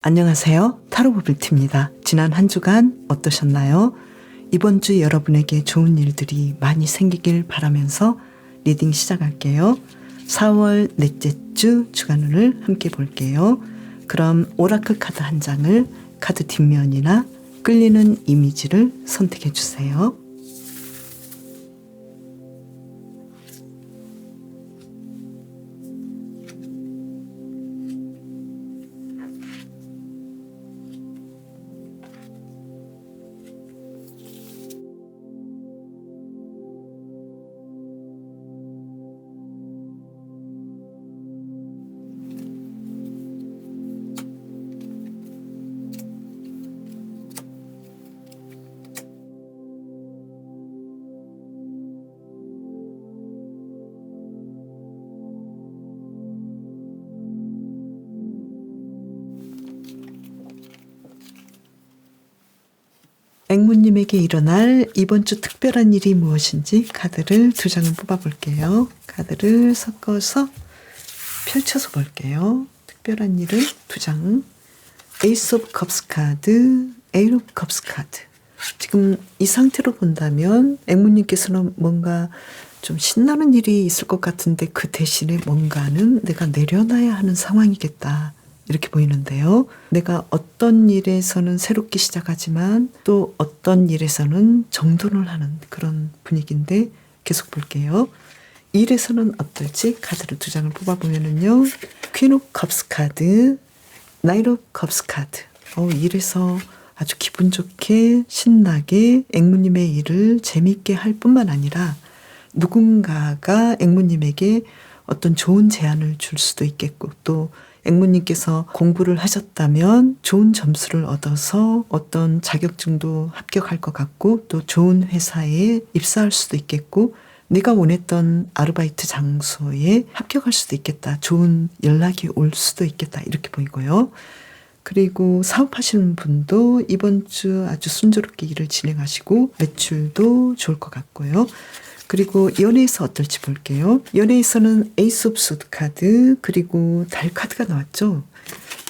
안녕하세요. 타로 버블티입니다. 지난 한 주간 어떠셨나요? 이번 주 여러분에게 좋은 일들이 많이 생기길 바라면서 리딩 시작할게요. 4월 넷째 주 주간운을 함께 볼게요. 그럼 오라클 카드 한 장을 카드 뒷면이나 끌리는 이미지를 선택해 주세요. 앵무님에게 일어날 이번 주 특별한 일이 무엇인지 카드를 두 장을 뽑아볼게요. 카드를 섞어서 펼쳐서 볼게요. 특별한 일을 두 장. 에이스 오브 컵스 카드, 에이스 오브 컵스 카드. 지금 이 상태로 본다면 앵무님께서는 뭔가 좀 신나는 일이 있을 것 같은데 그 대신에 뭔가는 내가 내려놔야 하는 상황이겠다. 이렇게 보이는데요. 내가 어떤 일에서는 새롭게 시작하지만 또 어떤 일에서는 정돈을 하는 그런 분위기인데 계속 볼게요. 일에서는 어떨지 카드를 두 장을 뽑아보면은요. 퀸 오브 컵스 카드, 나이트 오브 컵스 카드. 일에서 아주 기분 좋게 신나게 앵무님의 일을 재미있게 할 뿐만 아니라 누군가가 앵무님에게 어떤 좋은 제안을 줄 수도 있겠고 또 앵무님께서 공부를 하셨다면 좋은 점수를 얻어서 어떤 자격증도 합격할 것 같고 또 좋은 회사에 입사할 수도 있겠고 네가 원했던 아르바이트 장소에 합격할 수도 있겠다. 좋은 연락이 올 수도 있겠다. 이렇게 보이고요. 그리고 사업하시는 분도 이번 주 아주 순조롭게 일을 진행하시고 매출도 좋을 것 같고요. 그리고 연애에서 어떨지 볼게요. 연애에서는 에이스 오브 소드 카드 그리고 달 카드가 나왔죠.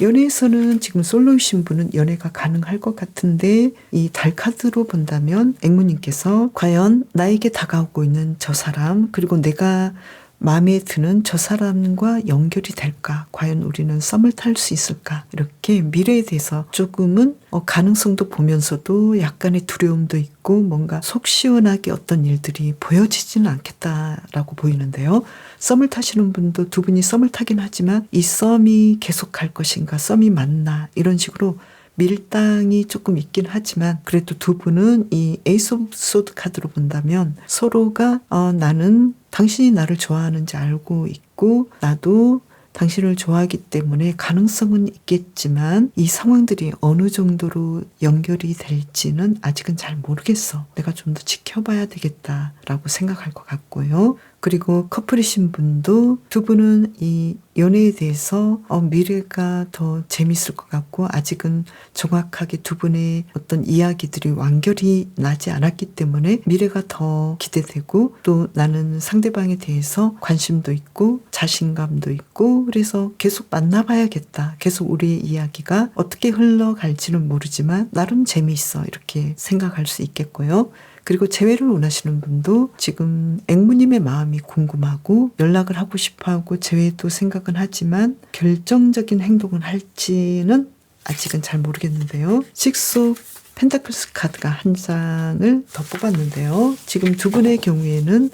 연애에서는 지금 솔로이신 분은 연애가 가능할 것 같은데 이 달 카드로 본다면 앵무님께서 과연 나에게 다가오고 있는 저 사람 그리고 내가 마음에 드는 저 사람과 연결이 될까? 과연 우리는 썸을 탈 수 있을까? 이렇게 미래에 대해서 조금은 가능성도 보면서도 약간의 두려움도 있고 뭔가 속 시원하게 어떤 일들이 보여지지는 않겠다라고 보이는데요. 썸을 타시는 분도 두 분이 썸을 타긴 하지만 이 썸이 계속 갈 것인가? 썸이 맞나? 이런 식으로 밀당이 조금 있긴 하지만 그래도 두 분은 이 에이스 오브 소드 카드로 본다면 서로가 나는 당신이 나를 좋아하는지 알고 있고 나도 당신을 좋아하기 때문에 가능성은 있겠지만 이 상황들이 어느 정도로 연결이 될지는 아직은 잘 모르겠어. 내가 좀 더 지켜봐야 되겠다라고 생각할 것 같고요. 그리고 커플이신 분도 두 분은 이 연애에 대해서 미래가 더 재밌을 것 같고 아직은 정확하게 두 분의 어떤 이야기들이 완결이 나지 않았기 때문에 미래가 더 기대되고 또 나는 상대방에 대해서 관심도 있고 자신감도 있고 그래서 계속 만나봐야겠다. 계속 우리의 이야기가 어떻게 흘러갈지는 모르지만 나름 재미있어 이렇게 생각할 수 있겠고요. 그리고 재회를 원하시는 분도 지금 앵무님의 마음이 궁금하고 연락을 하고 싶어하고 재회도 생각은 하지만 결정적인 행동을 할지는 아직은 잘 모르겠는데요. 식스 오브 펜타클스 카드가 한 장을 더 뽑았는데요. 지금 두 분의 경우에는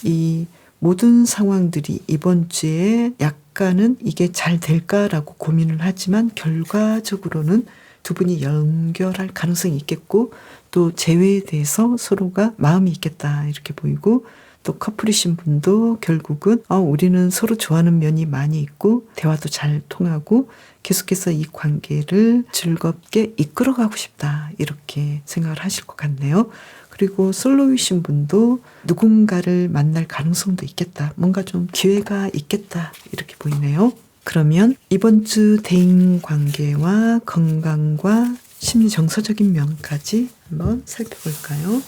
이 모든 상황들이 이번 주에 약간은 이게 잘 될까라고 고민을 하지만 결과적으로는 두 분이 연결할 가능성이 있겠고 또 재회에 대해서 서로가 마음이 있겠다 이렇게 보이고 또 커플이신 분도 결국은 우리는 서로 좋아하는 면이 많이 있고 대화도 잘 통하고 계속해서 이 관계를 즐겁게 이끌어가고 싶다 이렇게 생각을 하실 것 같네요. 그리고 솔로이신 분도 누군가를 만날 가능성도 있겠다. 뭔가 좀 기회가 있겠다 이렇게 보이네요. 그러면 이번 주 대인 관계와 건강과 심리 정서적인 면까지 한번 살펴볼까요?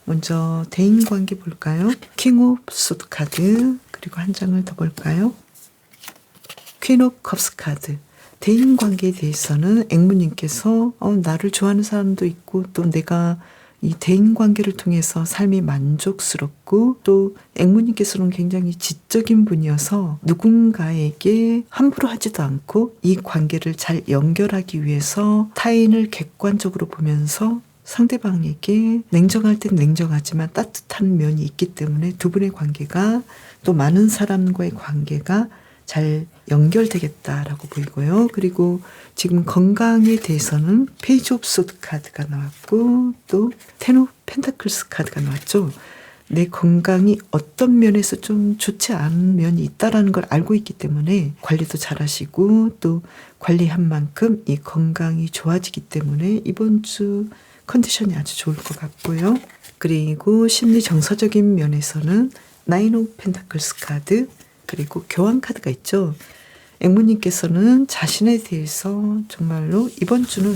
먼저 대인 관계 볼까요? 킹 오브 소드 카드 그리고 한 장을 더 볼까요? 퀸 오브 컵스 카드. 대인관계에 대해서는 앵무님께서 나를 좋아하는 사람도 있고 또 내가 이 대인관계를 통해서 삶이 만족스럽고 또 앵무님께서는 굉장히 지적인 분이어서 누군가에게 함부로 하지도 않고 이 관계를 잘 연결하기 위해서 타인을 객관적으로 보면서 상대방에게 냉정할 땐 냉정하지만 따뜻한 면이 있기 때문에 두 분의 관계가 또 많은 사람과의 관계가 잘 연결되겠다라고 보이고요. 그리고 지금 건강에 대해서는 페이지 오브 소드 카드가 나왔고 또 텐 오브 펜타클스 카드가 나왔죠. 내 건강이 어떤 면에서 좀 좋지 않은 면이 있다라는 걸 알고 있기 때문에 관리도 잘 하시고 또 관리한 만큼 이 건강이 좋아지기 때문에 이번 주 컨디션이 아주 좋을 것 같고요. 그리고 심리 정서적인 면에서는 나인 오브 펜타클스 카드 그리고 교환 카드가 있죠. 앵무님께서는 자신에 대해서 정말로 이번 주는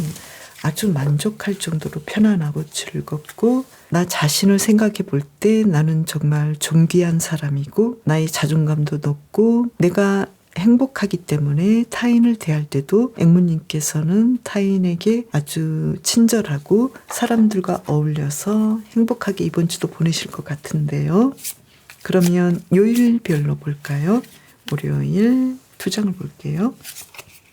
아주 만족할 정도로 편안하고 즐겁고 나 자신을 생각해 볼 때 나는 정말 존귀한 사람이고 나의 자존감도 높고 내가 행복하기 때문에 타인을 대할 때도 앵무님께서는 타인에게 아주 친절하고 사람들과 어울려서 행복하게 이번 주도 보내실 것 같은데요. 그러면 요일별로 볼까요? 월요일 2장을 볼게요.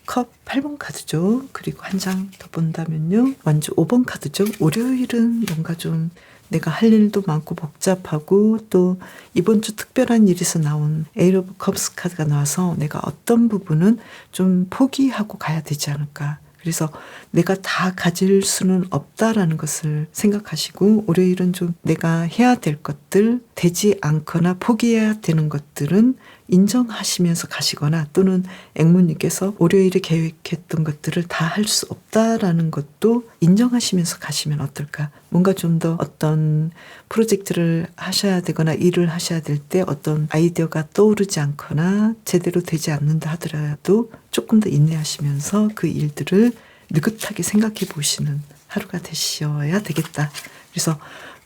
컵 8번 카드죠. 그리고 한 장 더 본다면요. 완주 5번 카드죠. 월요일은 뭔가 좀 내가 할 일도 많고 복잡하고 또 이번 주 특별한 일에서 나온 에이트 오브 컵스 카드가 나와서 내가 어떤 부분은 좀 포기하고 가야 되지 않을까. 그래서 내가 다 가질 수는 없다라는 것을 생각하시고 월요일은 좀 내가 해야 될 것들 되지 않거나 포기해야 되는 것들은 인정하시면서 가시거나 또는 앵무님께서 월요일에 계획했던 것들을 다 할 수 없다라는 것도 인정하시면서 가시면 어떨까. 뭔가 좀 더 어떤 프로젝트를 하셔야 되거나 일을 하셔야 될 때 어떤 아이디어가 떠오르지 않거나 제대로 되지 않는다 하더라도 조금 더 인내하시면서 그 일들을 느긋하게 생각해 보시는 하루가 되셔야 되겠다. 그래서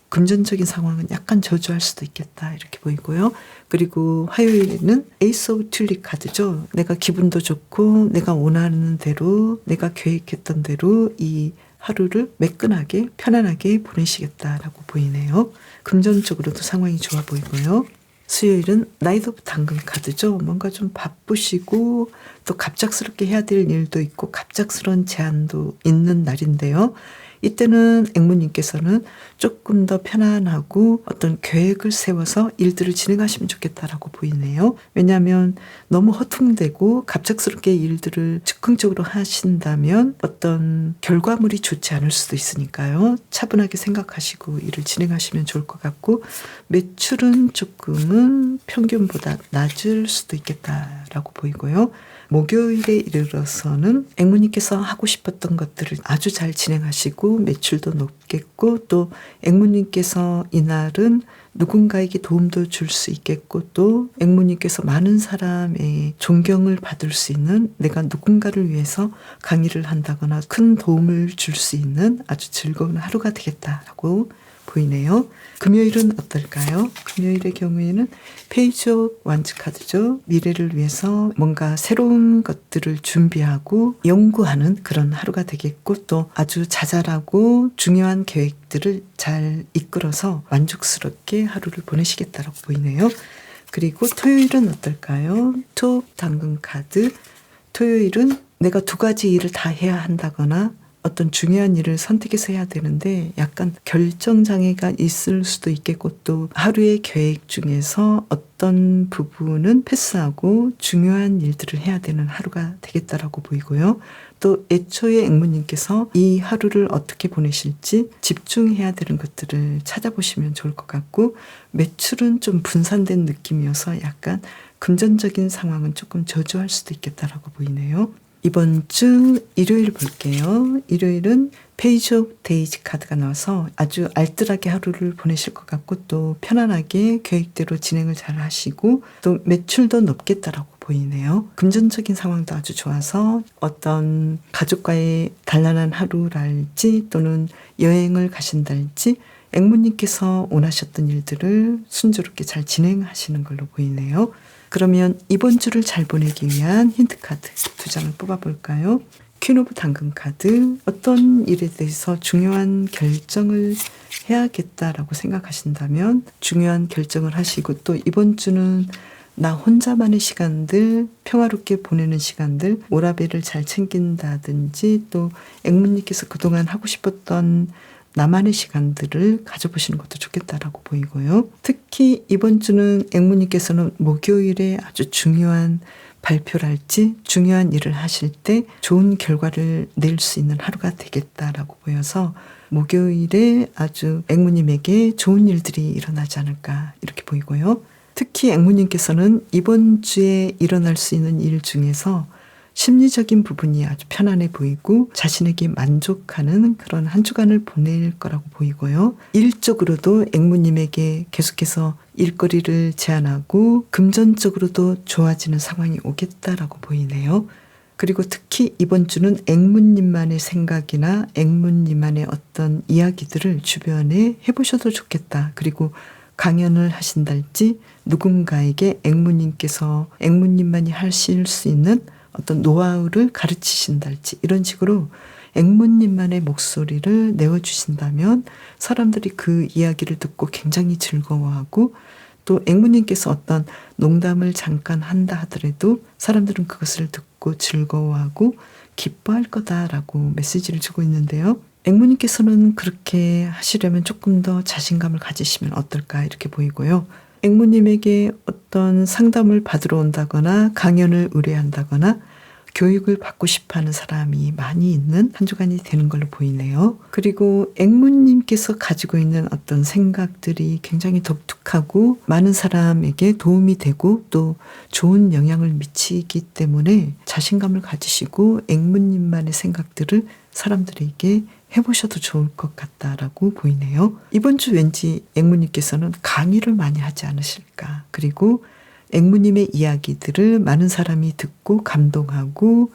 금전적인 상황은 약간 저조할 수도 있겠다 이렇게 보이고요. 그리고 화요일에는 에이스 오브 튤립 카드죠. 내가 기분도 좋고 내가 원하는 대로 내가 계획했던 대로 이 하루를 매끈하게 편안하게 보내시겠다라고 보이네요. 금전적으로도 상황이 좋아 보이고요. 수요일은 나이트 오브 당근 카드죠. 뭔가 좀 바쁘시고 또 갑작스럽게 해야 될 일도 있고 갑작스러운 제안도 있는 날인데요. 이때는 앵무님께서는 조금 더 편안하고 어떤 계획을 세워서 일들을 진행하시면 좋겠다라고 보이네요. 왜냐하면 너무 허둥대고 갑작스럽게 일들을 즉흥적으로 하신다면 어떤 결과물이 좋지 않을 수도 있으니까요. 차분하게 생각하시고 일을 진행하시면 좋을 것 같고 매출은 조금은 평균보다 낮을 수도 있겠다라고 보이고요. 목요일에 이르러서는 앵무님께서 하고 싶었던 것들을 아주 잘 진행하시고 매출도 높겠고 또 앵무님께서 이날은 누군가에게 도움도 줄 수 있겠고 또 앵무님께서 많은 사람의 존경을 받을 수 있는 내가 누군가를 위해서 강의를 한다거나 큰 도움을 줄 수 있는 아주 즐거운 하루가 되겠다라고 보이네요. 금요일은 어떨까요? 금요일의 경우에는 페이지 오브 완즈 카드죠. 미래를 위해서 뭔가 새로운 것들을 준비하고 연구하는 그런 하루가 되겠고 또 아주 자잘하고 중요한 계획들을 잘 이끌어서 만족스럽게 하루를 보내시겠다고 보이네요. 그리고 토요일은 어떨까요? 투 당근 카드. 토요일은 내가 두 가지 일을 다 해야 한다거나 어떤 중요한 일을 선택해서 해야 되는데 약간 결정장애가 있을 수도 있겠고 또 하루의 계획 중에서 어떤 부분은 패스하고 중요한 일들을 해야 되는 하루가 되겠다라고 보이고요. 또 애초에 앵무님께서 이 하루를 어떻게 보내실지 집중해야 되는 것들을 찾아보시면 좋을 것 같고 매출은 좀 분산된 느낌이어서 약간 금전적인 상황은 조금 저조할 수도 있겠다라고 보이네요. 이번 주 일요일 볼게요. 일요일은 페이지 오브 데이지 카드가 나와서 아주 알뜰하게 하루를 보내실 것 같고 또 편안하게 계획대로 진행을 잘 하시고 또 매출도 높겠다라고 보이네요. 금전적인 상황도 아주 좋아서 어떤 가족과의 단란한 하루랄지 또는 여행을 가신달지 앵무님께서 원하셨던 일들을 순조롭게 잘 진행하시는 걸로 보이네요. 그러면 이번 주를 잘 보내기 위한 힌트 카드 2장을 뽑아볼까요? 퀸 오브 당근 카드. 어떤 일에 대해서 중요한 결정을 해야겠다라고 생각하신다면 중요한 결정을 하시고, 또 이번 주는 나 혼자만의 시간들, 평화롭게 보내는 시간들, 오라벨을 잘 챙긴다든지, 또 앵무님께서 그동안 하고 싶었던 나만의 시간들을 가져보시는 것도 좋겠다라고 보이고요. 특히 이번 주는 앵무님께서는 목요일에 아주 중요한 발표랄지 중요한 일을 하실 때 좋은 결과를 낼 수 있는 하루가 되겠다라고 보여서 목요일에 아주 앵무님에게 좋은 일들이 일어나지 않을까 이렇게 보이고요. 특히 앵무님께서는 이번 주에 일어날 수 있는 일 중에서 심리적인 부분이 아주 편안해 보이고 자신에게 만족하는 그런 한 주간을 보낼 거라고 보이고요. 일적으로도 앵무님에게 계속해서 일거리를 제안하고 금전적으로도 좋아지는 상황이 오겠다라고 보이네요. 그리고 특히 이번 주는 앵무님만의 생각이나 앵무님만의 어떤 이야기들을 주변에 해보셔도 좋겠다. 그리고 강연을 하신달지 누군가에게 앵무님께서 앵무님만이 하실 수 있는 어떤 노하우를 가르치신달지 이런 식으로 앵무님만의 목소리를 내어주신다면 사람들이 그 이야기를 듣고 굉장히 즐거워하고, 또 앵무님께서 어떤 농담을 잠깐 한다 하더라도 사람들은 그것을 듣고 즐거워하고 기뻐할 거다라고 메시지를 주고 있는데요. 앵무님께서는 그렇게 하시려면 조금 더 자신감을 가지시면 어떨까 이렇게 보이고요. 앵무님에게 어떤 상담을 받으러 온다거나 강연을 의뢰한다거나 교육을 받고 싶어하는 사람이 많이 있는 한 주간이 되는 걸로 보이네요. 그리고 앵무님께서 가지고 있는 어떤 생각들이 굉장히 독특하고 많은 사람에게 도움이 되고 또 좋은 영향을 미치기 때문에 자신감을 가지시고 앵무님만의 생각들을 사람들에게 해보셔도 좋을 것 같다라고 보이네요. 이번 주 왠지 앵무님께서는 강의를 많이 하지 않으실까. 그리고 앵무님의 이야기들을 많은 사람이 듣고 감동하고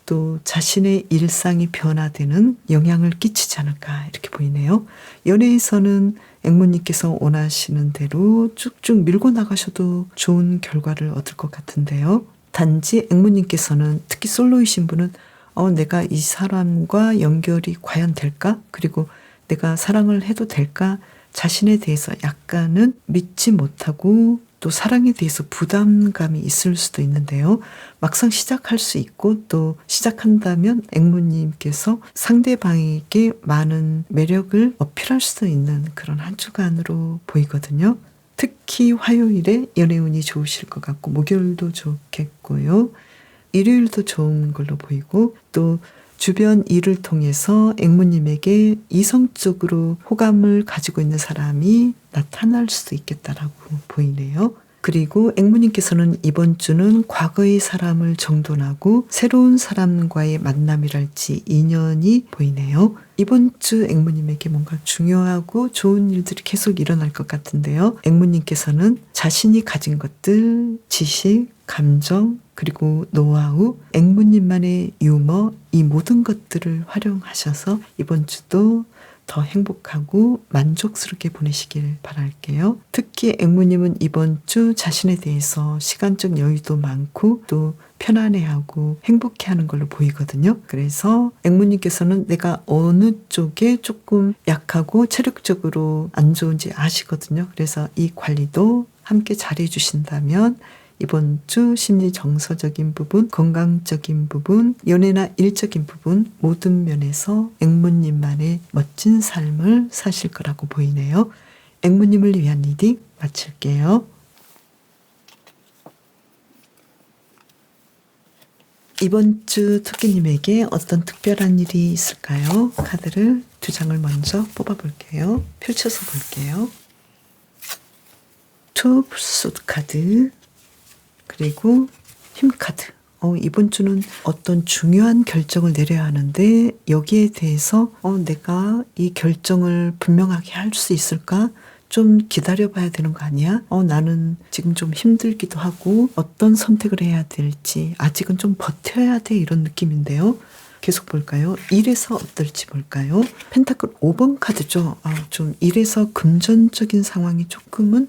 또 자신의 일상이 변화되는 영향을 끼치지 않을까 이렇게 보이네요. 연애에서는 앵무님께서 원하시는 대로 쭉쭉 밀고 나가셔도 좋은 결과를 얻을 것 같은데요. 단지 앵무님께서는 특히 솔로이신 분은 내가 이 사람과 연결이 과연 될까? 그리고 내가 사랑을 해도 될까? 자신에 대해서 약간은 믿지 못하고 또 사랑에 대해서 부담감이 있을 수도 있는데요. 막상 시작할 수 있고 또 시작한다면 앵무님께서 상대방에게 많은 매력을 어필할 수도 있는 그런 한 주간으로 보이거든요. 특히 화요일에 연애운이 좋으실 것 같고 목요일도 좋겠고요. 일요일도 좋은 걸로 보이고 또 주변 일을 통해서 앵무님에게 이성적으로 호감을 가지고 있는 사람이 나타날 수도 있겠다라고 보이네요. 그리고 앵무님께서는 이번 주는 과거의 사람을 정돈하고 새로운 사람과의 만남이랄지 인연이 보이네요. 이번 주 앵무님에게 뭔가 중요하고 좋은 일들이 계속 일어날 것 같은데요. 앵무님께서는 자신이 가진 것들, 지식, 감정, 그리고 노하우, 앵무님만의 유머, 이 모든 것들을 활용하셔서 이번 주도 더 행복하고 만족스럽게 보내시길 바랄게요. 특히 앵무님은 이번 주 자신에 대해서 시간적 여유도 많고 또 편안해하고 행복해하는 걸로 보이거든요. 그래서 앵무님께서는 내가 어느 쪽에 조금 약하고 체력적으로 안 좋은지 아시거든요. 그래서 이 관리도 함께 잘해 주신다면 이번 주 심리 정서적인 부분, 건강적인 부분, 연애나 일적인 부분 모든 면에서 앵무님만의 멋진 삶을 사실 거라고 보이네요. 앵무님을 위한 리딩 마칠게요. 이번 주 토끼님에게 어떤 특별한 일이 있을까요? 카드를 2장을 먼저 뽑아볼게요. 펼쳐서 볼게요. 투 소드 카드, 그리고 힘 카드. 이번 주는 어떤 중요한 결정을 내려야 하는데 여기에 대해서 내가 이 결정을 분명하게 할 수 있을까? 좀 기다려봐야 되는 거 아니야? 나는 지금 좀 힘들기도 하고 어떤 선택을 해야 될지 아직은 좀 버텨야 돼 이런 느낌인데요. 계속 볼까요? 일에서 어떨지 볼까요? 펜타클 5번 카드죠. 좀 일에서 금전적인 상황이 조금은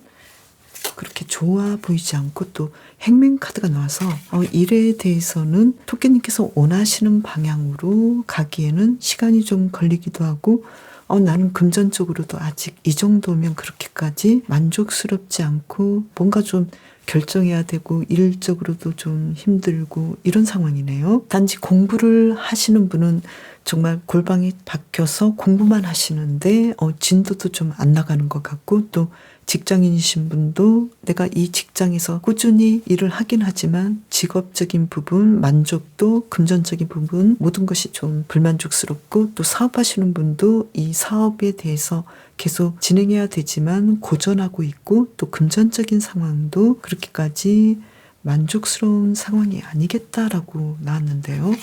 그렇게 좋아 보이지 않고 또 행맨 카드가 나와서 일에 대해서는 토끼님께서 원하시는 방향으로 가기에는 시간이 좀 걸리기도 하고 나는 금전적으로도 아직 이 정도면 그렇게까지 만족스럽지 않고 뭔가 좀 결정해야 되고 일적으로도 좀 힘들고 이런 상황이네요. 단지 공부를 하시는 분은 정말 골방이 박혀서 공부만 하시는데 진도도 좀 안 나가는 것 같고, 또 직장인이신 분도 내가 이 직장에서 꾸준히 일을 하긴 하지만 직업적인 부분, 만족도, 금전적인 부분 모든 것이 좀 불만족스럽고, 또 사업하시는 분도 이 사업에 대해서 계속 진행해야 되지만 고전하고 있고, 또 금전적인 상황도 그렇게까지 만족스러운 상황이 아니겠다라고 나왔는데요.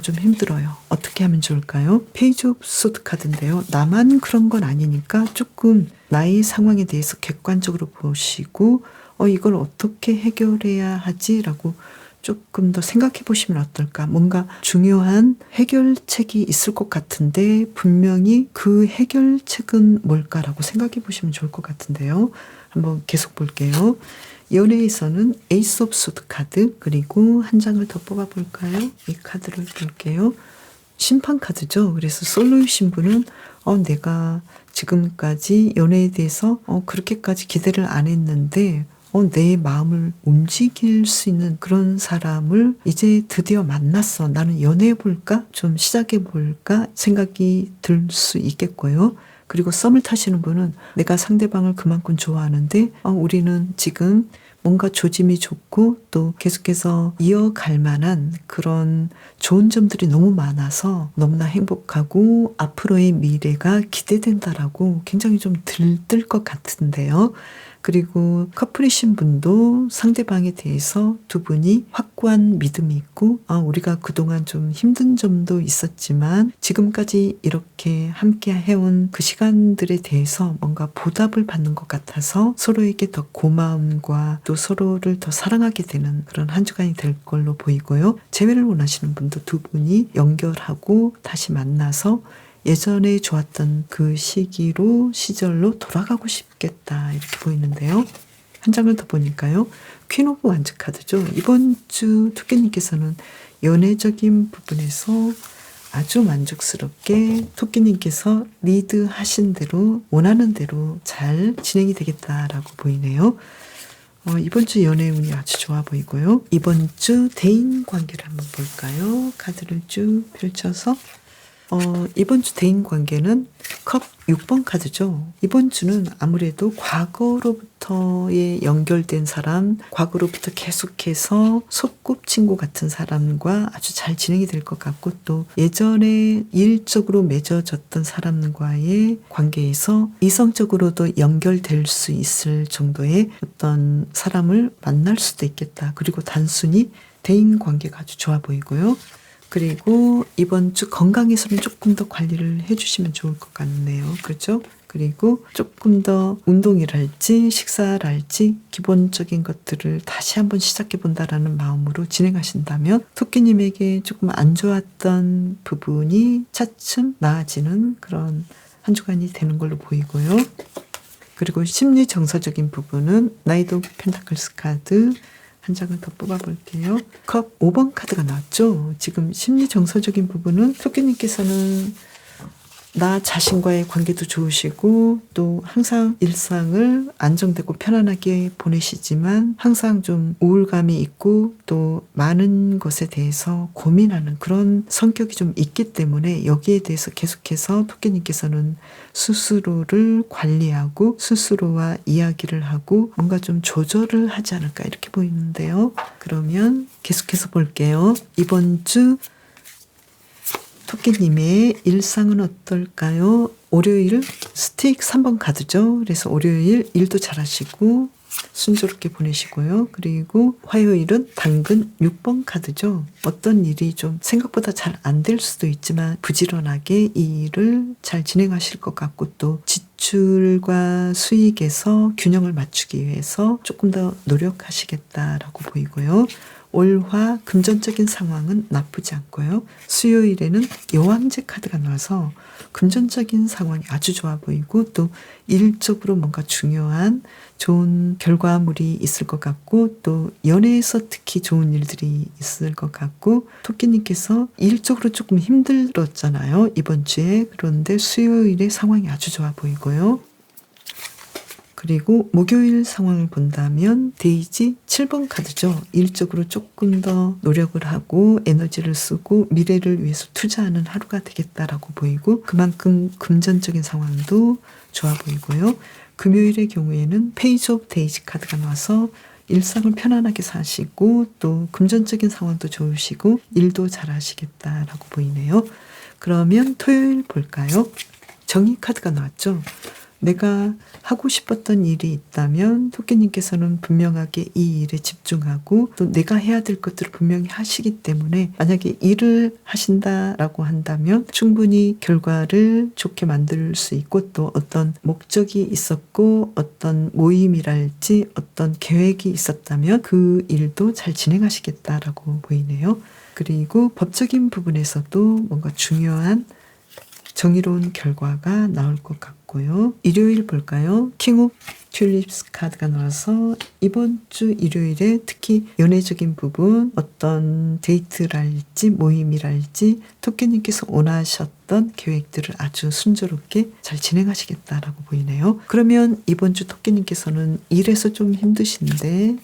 좀 힘들어요. 어떻게 하면 좋을까요? 페이지 오브 소드 카드인데요. 나만 그런 건 아니니까 조금 나의 상황에 대해서 객관적으로 보시고 이걸 어떻게 해결해야 하지라고 조금 더 생각해 보시면 어떨까. 뭔가 중요한 해결책이 있을 것 같은데 분명히 그 해결책은 뭘까라고 생각해 보시면 좋을 것 같은데요. 한번 계속 볼게요. 연애에서는 에이스 오브 소드 카드, 그리고 한 장을 더 뽑아볼까요? 이 카드를 볼게요. 심판 카드죠. 그래서 솔로이신 분은 내가 지금까지 연애에 대해서 그렇게까지 기대를 안 했는데 내 마음을 움직일 수 있는 그런 사람을 이제 드디어 만났어. 나는 연애해볼까? 좀 시작해볼까? 생각이 들 수 있겠고요. 그리고 썸을 타시는 분은 내가 상대방을 그만큼 좋아하는데 우리는 지금 뭔가 조짐이 좋고 또 계속해서 이어갈 만한 그런 좋은 점들이 너무 많아서 너무나 행복하고 앞으로의 미래가 기대된다라고 굉장히 좀 들뜰 것 같은데요. 그리고 커플이신 분도 상대방에 대해서 두 분이 확고한 믿음이 있고 우리가 그동안 좀 힘든 점도 있었지만 지금까지 이렇게 함께 해온 그 시간들에 대해서 뭔가 보답을 받는 것 같아서 서로에게 더 고마움과 또 서로를 더 사랑하게 되는 그런 한 주간이 될 걸로 보이고요. 재회를 원하시는 분도 두 분이 연결하고 다시 만나서 예전에 좋았던 그 시절로 돌아가고 싶겠다 이렇게 보이는데요. 한 장을 더 보니까요. 퀸 오브 완즈 카드죠. 이번 주 토끼님께서는 연애적인 부분에서 아주 만족스럽게 토끼님께서 리드하신 대로 원하는 대로 잘 진행이 되겠다라고 보이네요. 이번 주 연애 운이 아주 좋아 보이고요. 이번 주 대인 관계를 한번 볼까요? 카드를 쭉 펼쳐서 이번 주 대인 관계는 컵 6번 카드죠. 이번 주는 아무래도 과거로부터의 연결된 사람, 과거로부터 계속해서 소꿉친구 같은 사람과 아주 잘 진행이 될 것 같고, 또 예전에 일적으로 맺어졌던 사람과의 관계에서 이성적으로도 연결될 수 있을 정도의 어떤 사람을 만날 수도 있겠다. 그리고 단순히 대인 관계가 아주 좋아 보이고요. 그리고 이번 주 건강에서는 조금 더 관리를 해주시면 좋을 것 같네요. 그렇죠? 그리고 조금 더 운동이랄지 식사랄지 기본적인 것들을 다시 한번 시작해 본다라는 마음으로 진행하신다면 토끼님에게 조금 안 좋았던 부분이 차츰 나아지는 그런 한 주간이 되는 걸로 보이고요. 그리고 심리 정서적인 부분은 나이트 오브 펜타클스 카드 한 장을 더 뽑아볼게요. 컵 5번 카드가 나왔죠. 지금 심리 정서적인 부분은 토끼님께서는 나 자신과의 관계도 좋으시고 또 항상 일상을 안정되고 편안하게 보내시지만 항상 좀 우울감이 있고 또 많은 것에 대해서 고민하는 그런 성격이 좀 있기 때문에 여기에 대해서 계속해서 토끼님께서는 스스로를 관리하고 스스로와 이야기를 하고 뭔가 좀 조절을 하지 않을까 이렇게 보이는데요. 그러면 계속해서 볼게요. 이번 주 토끼님의 일상은 어떨까요? 월요일 스틱 3번 카드죠. 그래서 월요일 일도 잘하시고 순조롭게 보내시고요. 그리고 화요일은 당근 6번 카드죠. 어떤 일이 좀 생각보다 잘 안 될 수도 있지만 부지런하게 이 일을 잘 진행하실 것 같고 또 지출과 수익에서 균형을 맞추기 위해서 조금 더 노력하시겠다라고 보이고요. 월화 금전적인 상황은 나쁘지 않고요. 수요일에는 여왕제 카드가 나와서 금전적인 상황이 아주 좋아 보이고 또 일적으로 뭔가 중요한 좋은 결과물이 있을 것 같고 또 연애에서 특히 좋은 일들이 있을 것 같고 토끼님께서 일적으로 조금 힘들었잖아요. 이번 주에. 그런데 수요일에 상황이 아주 좋아 보이고요. 그리고 목요일 상황을 본다면 데이지 7번 카드죠. 일적으로 조금 더 노력을 하고 에너지를 쓰고 미래를 위해서 투자하는 하루가 되겠다라고 보이고 그만큼 금전적인 상황도 좋아 보이고요. 금요일의 경우에는 페이지 오브 데이지 카드가 나와서 일상을 편안하게 사시고 또 금전적인 상황도 좋으시고 일도 잘 하시겠다라고 보이네요. 그러면 토요일 볼까요? 정의 카드가 나왔죠. 내가 하고 싶었던 일이 있다면 토끼님께서는 분명하게 이 일에 집중하고 또 내가 해야 될 것들을 분명히 하시기 때문에 만약에 일을 하신다라고 한다면 충분히 결과를 좋게 만들 수 있고 또 어떤 목적이 있었고 어떤 모임이랄지 어떤 계획이 있었다면 그 일도 잘 진행하시겠다라고 보이네요. 그리고 법적인 부분에서도 뭔가 중요한 정의로운 결과가 나올 것 같고요. 일요일 볼까요? 킹 오브 튤립스 카드가 나와서 이번 주 일요일에 특히 연애적인 부분 어떤 데이트랄지 모임이랄지 토끼님께서 원하셨던 계획들을 아주 순조롭게 잘 진행하시겠다라고 보이네요. 그러면 이번 주 토끼님께서는 일에서 좀 힘드신데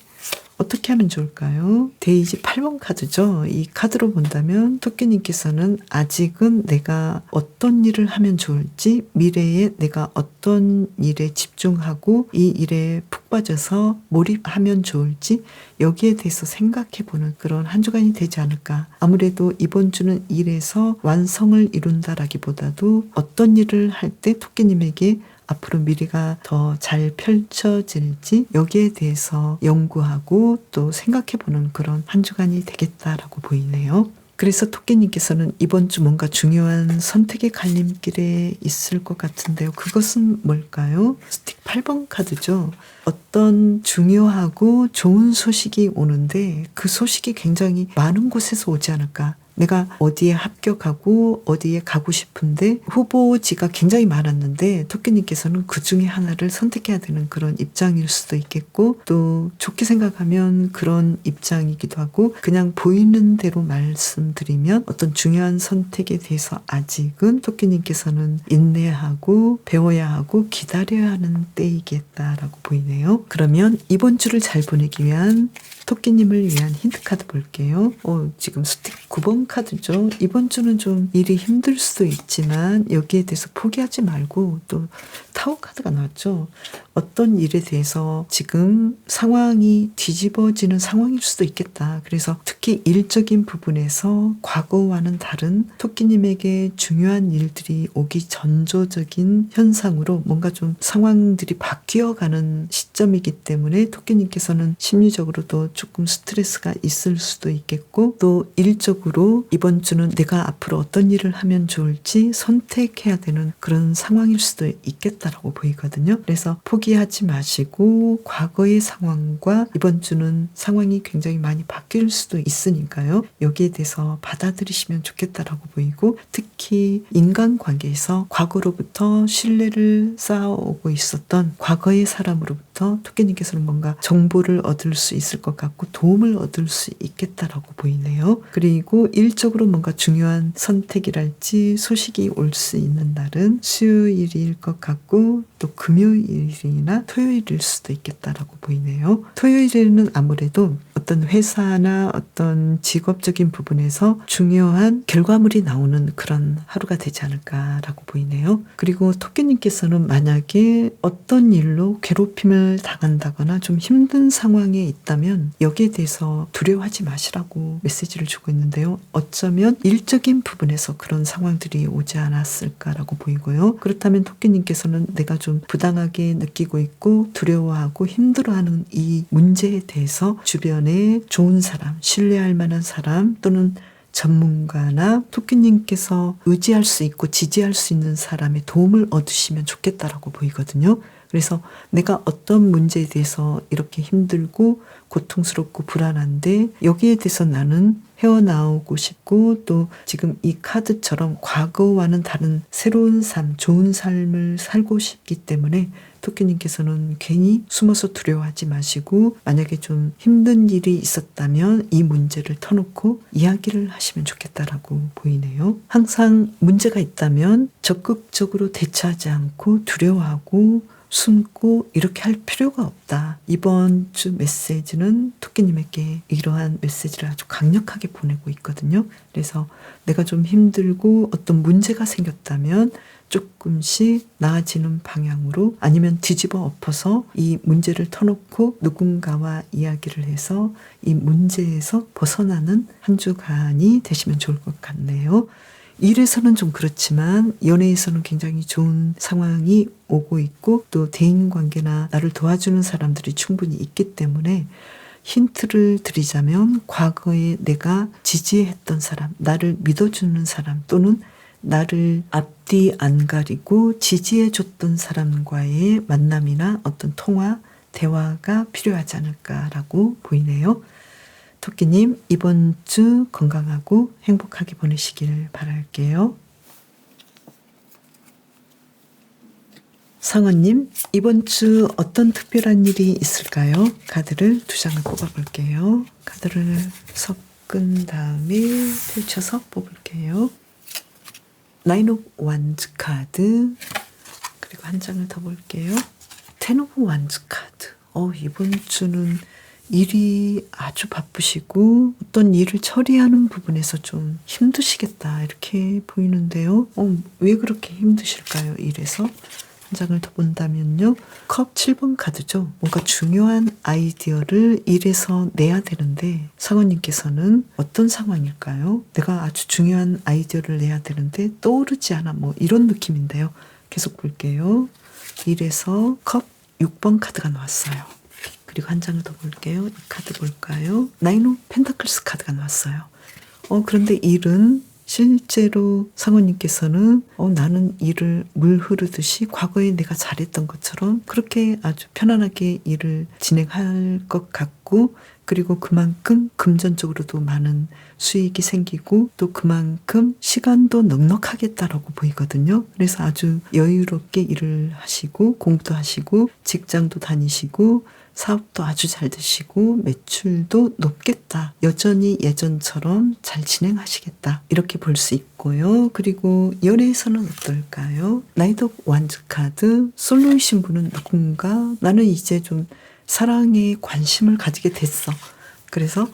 어떻게 하면 좋을까요? 데이지 8번 카드죠. 이 카드로 본다면 토끼님께서는 아직은 내가 어떤 일을 하면 좋을지 미래에 내가 어떤 일에 집중하고 이 일에 푹 빠져서 몰입하면 좋을지 여기에 대해서 생각해보는 그런 한 주간이 되지 않을까. 아무래도 이번 주는 일에서 완성을 이룬다라기보다도 어떤 일을 할 때 토끼님에게 앞으로 미래가 더 잘 펼쳐질지 여기에 대해서 연구하고 또 생각해보는 그런 한 주간이 되겠다라고 보이네요. 그래서 토끼님께서는 이번 주 뭔가 중요한 선택의 갈림길에 있을 것 같은데요. 그것은 뭘까요? 스틱 8번 카드죠. 어떤 중요하고 좋은 소식이 오는데 그 소식이 굉장히 많은 곳에서 오지 않을까. 내가 어디에 합격하고 어디에 가고 싶은데 후보지가 굉장히 많았는데 토끼님께서는 그 중에 하나를 선택해야 되는 그런 입장일 수도 있겠고 또 좋게 생각하면 그런 입장이기도 하고 그냥 보이는 대로 말씀드리면 어떤 중요한 선택에 대해서 아직은 토끼님께서는 인내하고 배워야 하고 기다려야 하는 때이겠다라고 보이네요. 그러면 이번 주를 잘 보내기 위한 토끼님을 위한 힌트 카드 볼게요. 지금 스틱 9번 카드죠. 이번 주는 좀 일이 힘들 수도 있지만 여기에 대해서 포기하지 말고 또 타워 카드가 나왔죠. 어떤 일에 대해서 지금 상황이 뒤집어지는 상황일 수도 있겠다. 그래서 특히 일적인 부분에서 과거와는 다른 토끼님에게 중요한 일들이 오기 전조적인 현상으로 뭔가 좀 상황들이 바뀌어가는 시점이기 때문에 토끼님께서는 심리적으로도 조금 스트레스가 있을 수도 있겠고 또 일적으로 이번 주는 내가 앞으로 어떤 일을 하면 좋을지 선택해야 되는 그런 상황일 수도 있겠다라고 보이거든요. 그래서 포기하지 마시고 과거의 상황과 이번 주는 상황이 굉장히 많이 바뀔 수도 있으니까요. 여기에 대해서 받아들이시면 좋겠다라고 보이고 특히 인간관계에서 과거로부터 신뢰를 쌓아오고 있었던 과거의 사람으로부터 토끼님께서는 뭔가 정보를 얻을 수 있을 것 같고 도움을 얻을 수 있겠다라고 보이네요. 그리고 일적으로 뭔가 중요한 선택이랄지 소식이 올 수 있는 날은 수요일일 것 같고 또 금요일이나 토요일일 수도 있겠다라고 보이네요. 토요일에는 아무래도 어떤 회사나 어떤 직업적인 부분에서 중요한 결과물이 나오는 그런 하루가 되지 않을까라고 보이네요. 그리고 토끼님께서는 만약에 어떤 일로 괴롭힘을 당한다거나 좀 힘든 상황에 있다면 여기에 대해서 두려워하지 마시라고 메시지를 주고 있는데요. 어쩌면 일적인 부분에서 그런 상황들이 오지 않았을까라고 보이고요. 그렇다면 토끼님께서는 내가 좀 부당하게 느끼고 있고 두려워하고 힘들어하는 이 문제에 대해서 주변에 좋은 사람, 신뢰할 만한 사람 또는 전문가나 토끼님께서 의지할 수 있고 지지할 수 있는 사람의 도움을 얻으시면 좋겠다라고 보이거든요. 그래서 내가 어떤 문제에 대해서 이렇게 힘들고 고통스럽고 불안한데 여기에 대해서 나는 헤어나오고 싶고 또 지금 이 카드처럼 과거와는 다른 새로운 삶, 좋은 삶을 살고 싶기 때문에 토끼님께서는 괜히 숨어서 두려워하지 마시고 만약에 좀 힘든 일이 있었다면 이 문제를 터놓고 이야기를 하시면 좋겠다라고 보이네요. 항상 문제가 있다면 적극적으로 대처하지 않고 두려워하고 숨고 이렇게 할 필요가 없다. 이번 주 메시지는 토끼님에게 이러한 메시지를 아주 강력하게 보내고 있거든요. 그래서 내가 좀 힘들고 어떤 문제가 생겼다면 조금씩 나아지는 방향으로 아니면 뒤집어 엎어서 이 문제를 터놓고 누군가와 이야기를 해서 이 문제에서 벗어나는 한 주간이 되시면 좋을 것 같네요. 일에서는 좀 그렇지만 연애에서는 굉장히 좋은 상황이 오고 있고 또 대인관계나 나를 도와주는 사람들이 충분히 있기 때문에 힌트를 드리자면 과거에 내가 지지했던 사람, 나를 믿어주는 사람 또는 나를 앞뒤 안 가리고 지지해줬던 사람과의 만남이나 어떤 통화, 대화가 필요하지 않을까라고 보이네요. 토끼님, 이번 주 건강하고 행복하게 보내시길 바랄게요. 상어님, 이번 주 어떤 특별한 일이 있을까요? 카드를 2장을 뽑아볼게요. 카드를 섞은 다음에 펼쳐서 뽑을게요. 나인 오브 완즈 카드, 그리고 한 장을 더 볼게요. 텐 오브 완즈 카드. 이번 주는 일이 아주 바쁘시고 어떤 일을 처리하는 부분에서 좀 힘드시겠다 이렇게 보이는데요. 왜 그렇게 힘드실까요? 일에서? 한 장을 더 본다면요. 컵 7번 카드죠. 뭔가 중요한 아이디어를 일에서 내야 되는데 사모님께서는 어떤 상황일까요? 내가 아주 중요한 아이디어를 내야 되는데 떠오르지 않아 이런 느낌인데요. 계속 볼게요. 일에서 컵 6번 카드가 나왔어요. 그리고 한 장을 더 볼게요. 이 카드 볼까요? 나인 오브 펜타클스 카드가 나왔어요. 그런데 일은 실제로 상호님께서는 나는 일을 물 흐르듯이 과거에 내가 잘했던 것처럼 그렇게 아주 편안하게 일을 진행할 것 같고 그리고 그만큼 금전적으로도 많은 수익이 생기고 또 그만큼 시간도 넉넉하겠다라고 보이거든요. 그래서 아주 여유롭게 일을 하시고 공부도 하시고 직장도 다니시고 사업도 아주 잘 되시고 매출도 높겠다. 여전히 예전처럼 잘 진행하시겠다. 이렇게 볼 수 있고요. 그리고 연애에서는 어떨까요? 나이트 오브 완즈 카드. 솔로이신 분은 누군가 나는 이제 좀 사랑에 관심을 가지게 됐어. 그래서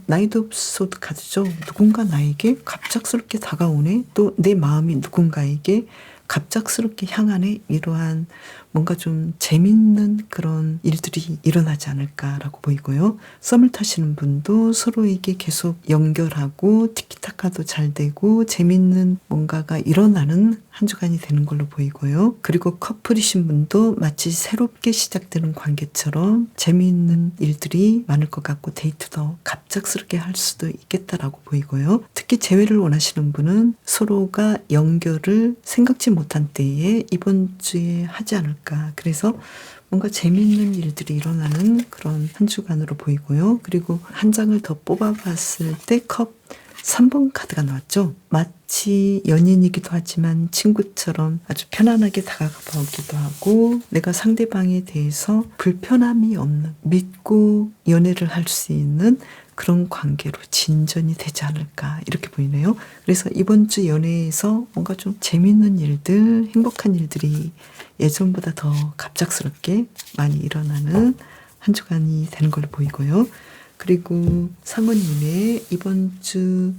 나이트 오브 소드 카드죠. 누군가 나에게 갑작스럽게 다가오네. 또 내 마음이 누군가에게 갑작스럽게 향하네. 이러한 뭔가 좀 재밌는 그런 일들이 일어나지 않을까라고 보이고요. 썸을 타시는 분도 서로에게 계속 연결하고 티키타카도 잘 되고 재밌는 뭔가가 일어나는 한 주간이 되는 걸로 보이고요. 그리고 커플이신 분도 마치 새롭게 시작되는 관계처럼 재미있는 일들이 많을 것 같고 데이트도 갑작스럽게 할 수도 있겠다라고 보이고요. 특히 재회를 원하시는 분은 서로가 연결을 생각지 못한 때에 이번 주에 하지 않을까. 그래서 뭔가 재미있는 일들이 일어나는 그런 한 주간으로 보이고요. 그리고 한 장을 더 뽑아봤을 때 컵 3번 카드가 나왔죠. 마치 연인이기도 하지만 친구처럼 아주 편안하게 다가가보기도 하고 내가 상대방에 대해서 불편함이 없는 믿고 연애를 할 수 있는 그런 관계로 진전이 되지 않을까 이렇게 보이네요. 그래서 이번 주 연애에서 뭔가 좀 재밌는 일들, 행복한 일들이 예전보다 더 갑작스럽게 많이 일어나는 한 주간이 되는 걸로 보이고요. 그리고 상원님의 이번 주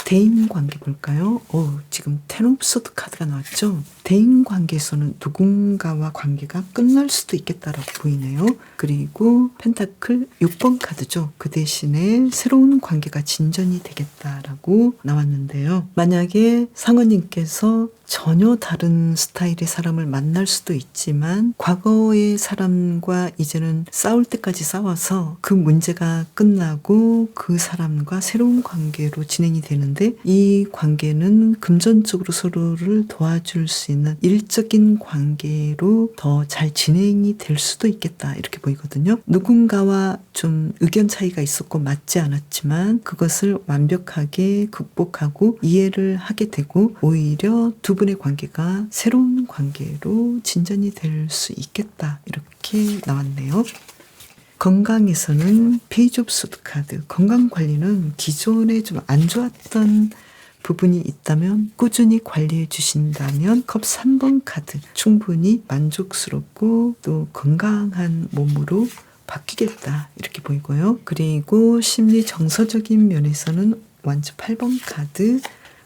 대인관계 볼까요? 지금 텐 오브 소드 카드가 나왔죠? 대인관계에서는 누군가와 관계가 끝날 수도 있겠다라고 보이네요. 그리고 펜타클 6번 카드죠. 그 대신에 새로운 관계가 진전이 되겠다라고 나왔는데요. 만약에 상원님께서 전혀 다른 스타일의 사람을 만날 수도 있지만 과거의 사람과 이제는 싸울 때까지 싸워서 그 문제가 끝나고 그 사람과 새로운 관계로 진행이 되는데 이 관계는 금전적으로 서로를 도와줄 수 있는 일적인 관계로 더 잘 진행이 될 수도 있겠다 이렇게 보이거든요. 누군가와 좀 의견 차이가 있었고 맞지 않았지만 그것을 완벽하게 극복하고 이해를 하게 되고 오히려 두 분의 관계가 새로운 관계로 진전이 될 수 있겠다 이렇게 나왔네요. 건강에서는 페이지 오브 소드 카드, 건강관리는 기존에 좀 안 좋았던 부분이 있다면 꾸준히 관리해 주신다면 컵 3번 카드, 충분히 만족스럽고 또 건강한 몸으로 바뀌겠다 이렇게 보이고요. 그리고 심리 정서적인 면에서는 완즈 8번 카드,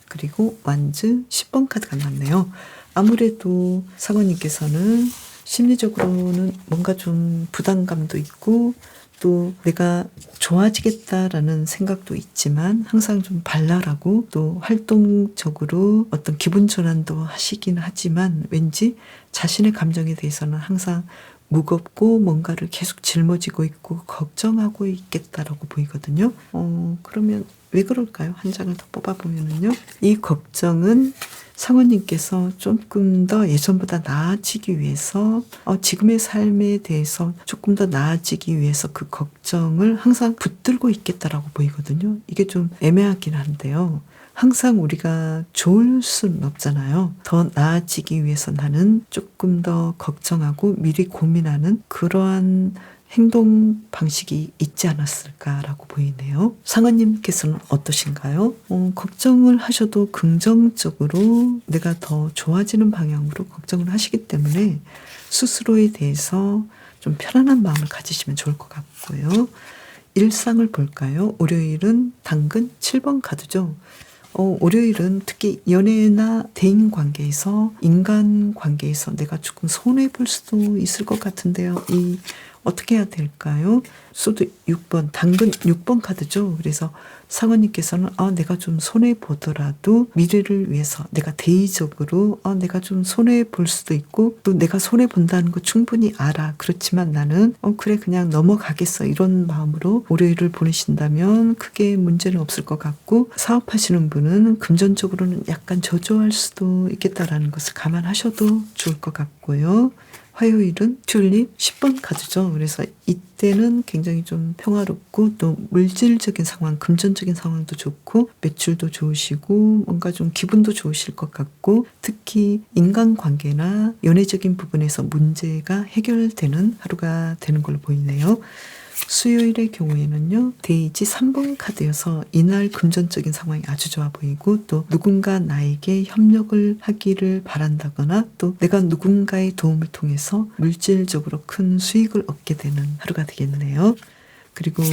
그리고 완즈 10번 카드가 나왔네요. 아무래도 사관님께서는 심리적으로는 뭔가 좀 부담감도 있고 또 내가 좋아지겠다라는 생각도 있지만 항상 좀 발랄하고 또 활동적으로 어떤 기분 전환도 하시긴 하지만 왠지 자신의 감정에 대해서는 항상 무겁고 뭔가를 계속 짊어지고 있고 걱정하고 있겠다라고 보이거든요. 그러면 왜 그럴까요? 한 장을 더 뽑아보면은요. 이 걱정은 상원님께서 조금 더 예전보다 나아지기 위해서 지금의 삶에 대해서 조금 더 나아지기 위해서 그 걱정을 항상 붙들고 있겠다라고 보이거든요. 이게 좀 애매하긴 한데요. 항상 우리가 좋을 수는 없잖아요. 더 나아지기 위해서 나는 조금 더 걱정하고 미리 고민하는 그러한 행동 방식이 있지 않았을까라고 보이네요. 상원님께서는 어떠신가요? 걱정을 하셔도 긍정적으로 내가 더 좋아지는 방향으로 걱정을 하시기 때문에 스스로에 대해서 좀 편안한 마음을 가지시면 좋을 것 같고요. 일상을 볼까요? 월요일은 당근 7번 카드죠. 월요일은 특히 연애나 대인 관계에서 인간 관계에서 내가 조금 손해볼 수도 있을 것 같은데요. 어떻게 해야 될까요? 소드 6번, 당근 6번 카드죠. 그래서 상원님께서는 내가 좀 손해보더라도 미래를 위해서 내가 대의적으로 내가 좀 손해볼 수도 있고 또 내가 손해본다는 거 충분히 알아. 그렇지만 나는 그래 그냥 넘어가겠어. 이런 마음으로 월요일을 보내신다면 크게 문제는 없을 것 같고 사업하시는 분은 금전적으로는 약간 저조할 수도 있겠다라는 것을 감안하셔도 좋을 것 같고요. 화요일은 튤립 10번 카드죠. 그래서 이때는 굉장히 좀 평화롭고 또 물질적인 상황, 금전적인 상황도 좋고 매출도 좋으시고 뭔가 좀 기분도 좋으실 것 같고 특히 인간관계나 연애적인 부분에서 문제가 해결되는 하루가 되는 걸로 보이네요. 수요일의 경우에는요. 데이지 3번 카드여서 이날 금전적인 상황이 아주 좋아 보이고 또 누군가 나에게 협력을 하기를 바란다거나 또 내가 누군가의 도움을 통해서 물질적으로 큰 수익을 얻게 되는 하루가 되겠네요. 그리고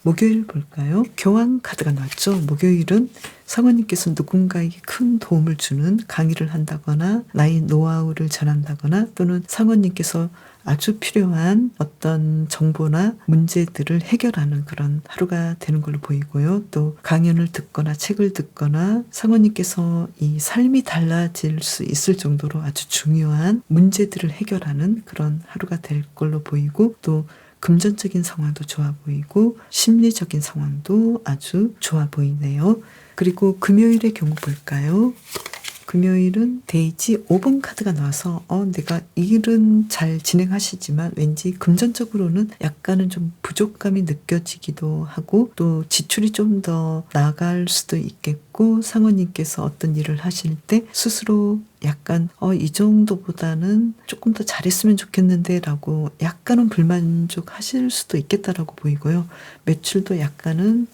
목요일 볼까요? 교환 카드가 나왔죠. 목요일은 사모님께서 누군가에게 큰 도움을 주는 강의를 한다거나 나의 노하우를 전한다거나 또는 사모님께서 아주 필요한 어떤 정보나 문제들을 해결하는 그런 하루가 되는 걸로 보이고요. 또 강연을 듣거나 책을 듣거나 사모님께서 이 삶이 달라질 수 있을 정도로 아주 중요한 문제들을 해결하는 그런 하루가 될 걸로 보이고 또 금전적인 상황도 좋아 보이고 심리적인 상황도 아주 좋아 보이네요. 그리고 금요일의 경우 볼까요? 금요일은 데이지 5번 카드가 나와서 내가 일은 잘 진행하시지만 왠지 금전적으로는 약간은 좀 부족감이 느껴지기도 하고 또 지출이 좀 더 나갈 수도 있겠고 상원님께서 어떤 일을 하실 때 스스로 약간 이 정도보다는 조금 더 잘했으면 좋겠는데 라고 약간은 불만족하실 수도 있겠다라고 보이고요. 매출도 약간은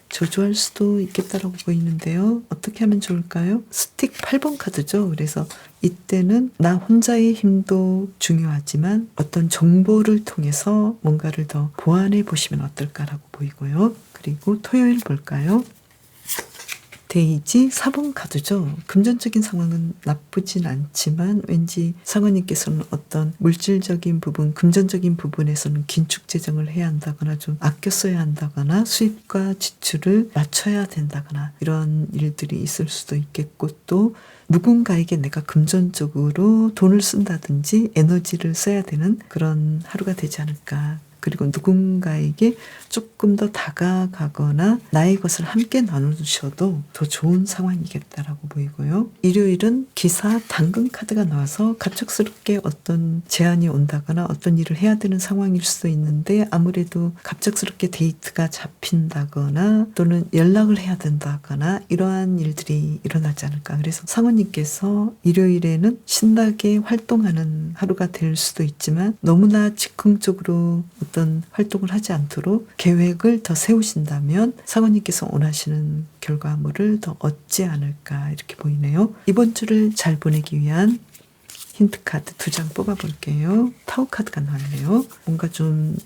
저조할 수도 있겠다라고 보이는데요. 어떻게 하면 좋을까요? 스틱 8번 카드죠. 그래서 이때는 나 혼자의 힘도 중요하지만 어떤 정보를 통해서 뭔가를 더 보완해 보시면 어떨까라고 보이고요. 그리고 토요일 볼까요? 데이지 4번 카드죠. 금전적인 상황은 나쁘진 않지만 왠지 상원님께서는 어떤 물질적인 부분, 금전적인 부분에서는 긴축 재정을 해야 한다거나 좀 아껴 써야 한다거나 수입과 지출을 맞춰야 된다거나 이런 일들이 있을 수도 있겠고 또 누군가에게 내가 금전적으로 돈을 쓴다든지 에너지를 써야 되는 그런 하루가 되지 않을까. 그리고 누군가에게 조금 더 다가가거나 나의 것을 함께 나누셔도 더 좋은 상황이겠다라고 보이고요. 일요일은 기사 당근 카드가 나와서 갑작스럽게 어떤 제안이 온다거나 어떤 일을 해야 되는 상황일 수도 있는데 아무래도 갑작스럽게 데이트가 잡힌다거나 또는 연락을 해야 된다거나 이러한 일들이 일어나지 않을까. 그래서 상원님께서 일요일에는 신나게 활동하는 하루가 될 수도 있지만 너무나 즉흥적으로 어떤 활동을 하지 않도록 계획을 더 세우신다면 상원님께서 원하시는 결과물을 더 얻지 않을까 이렇게 보이네요. 이번 주를 잘 보내기 위한 힌트 카드 2장 뽑아볼게요. 타워 카드가 나왔네요. 뭔가 좀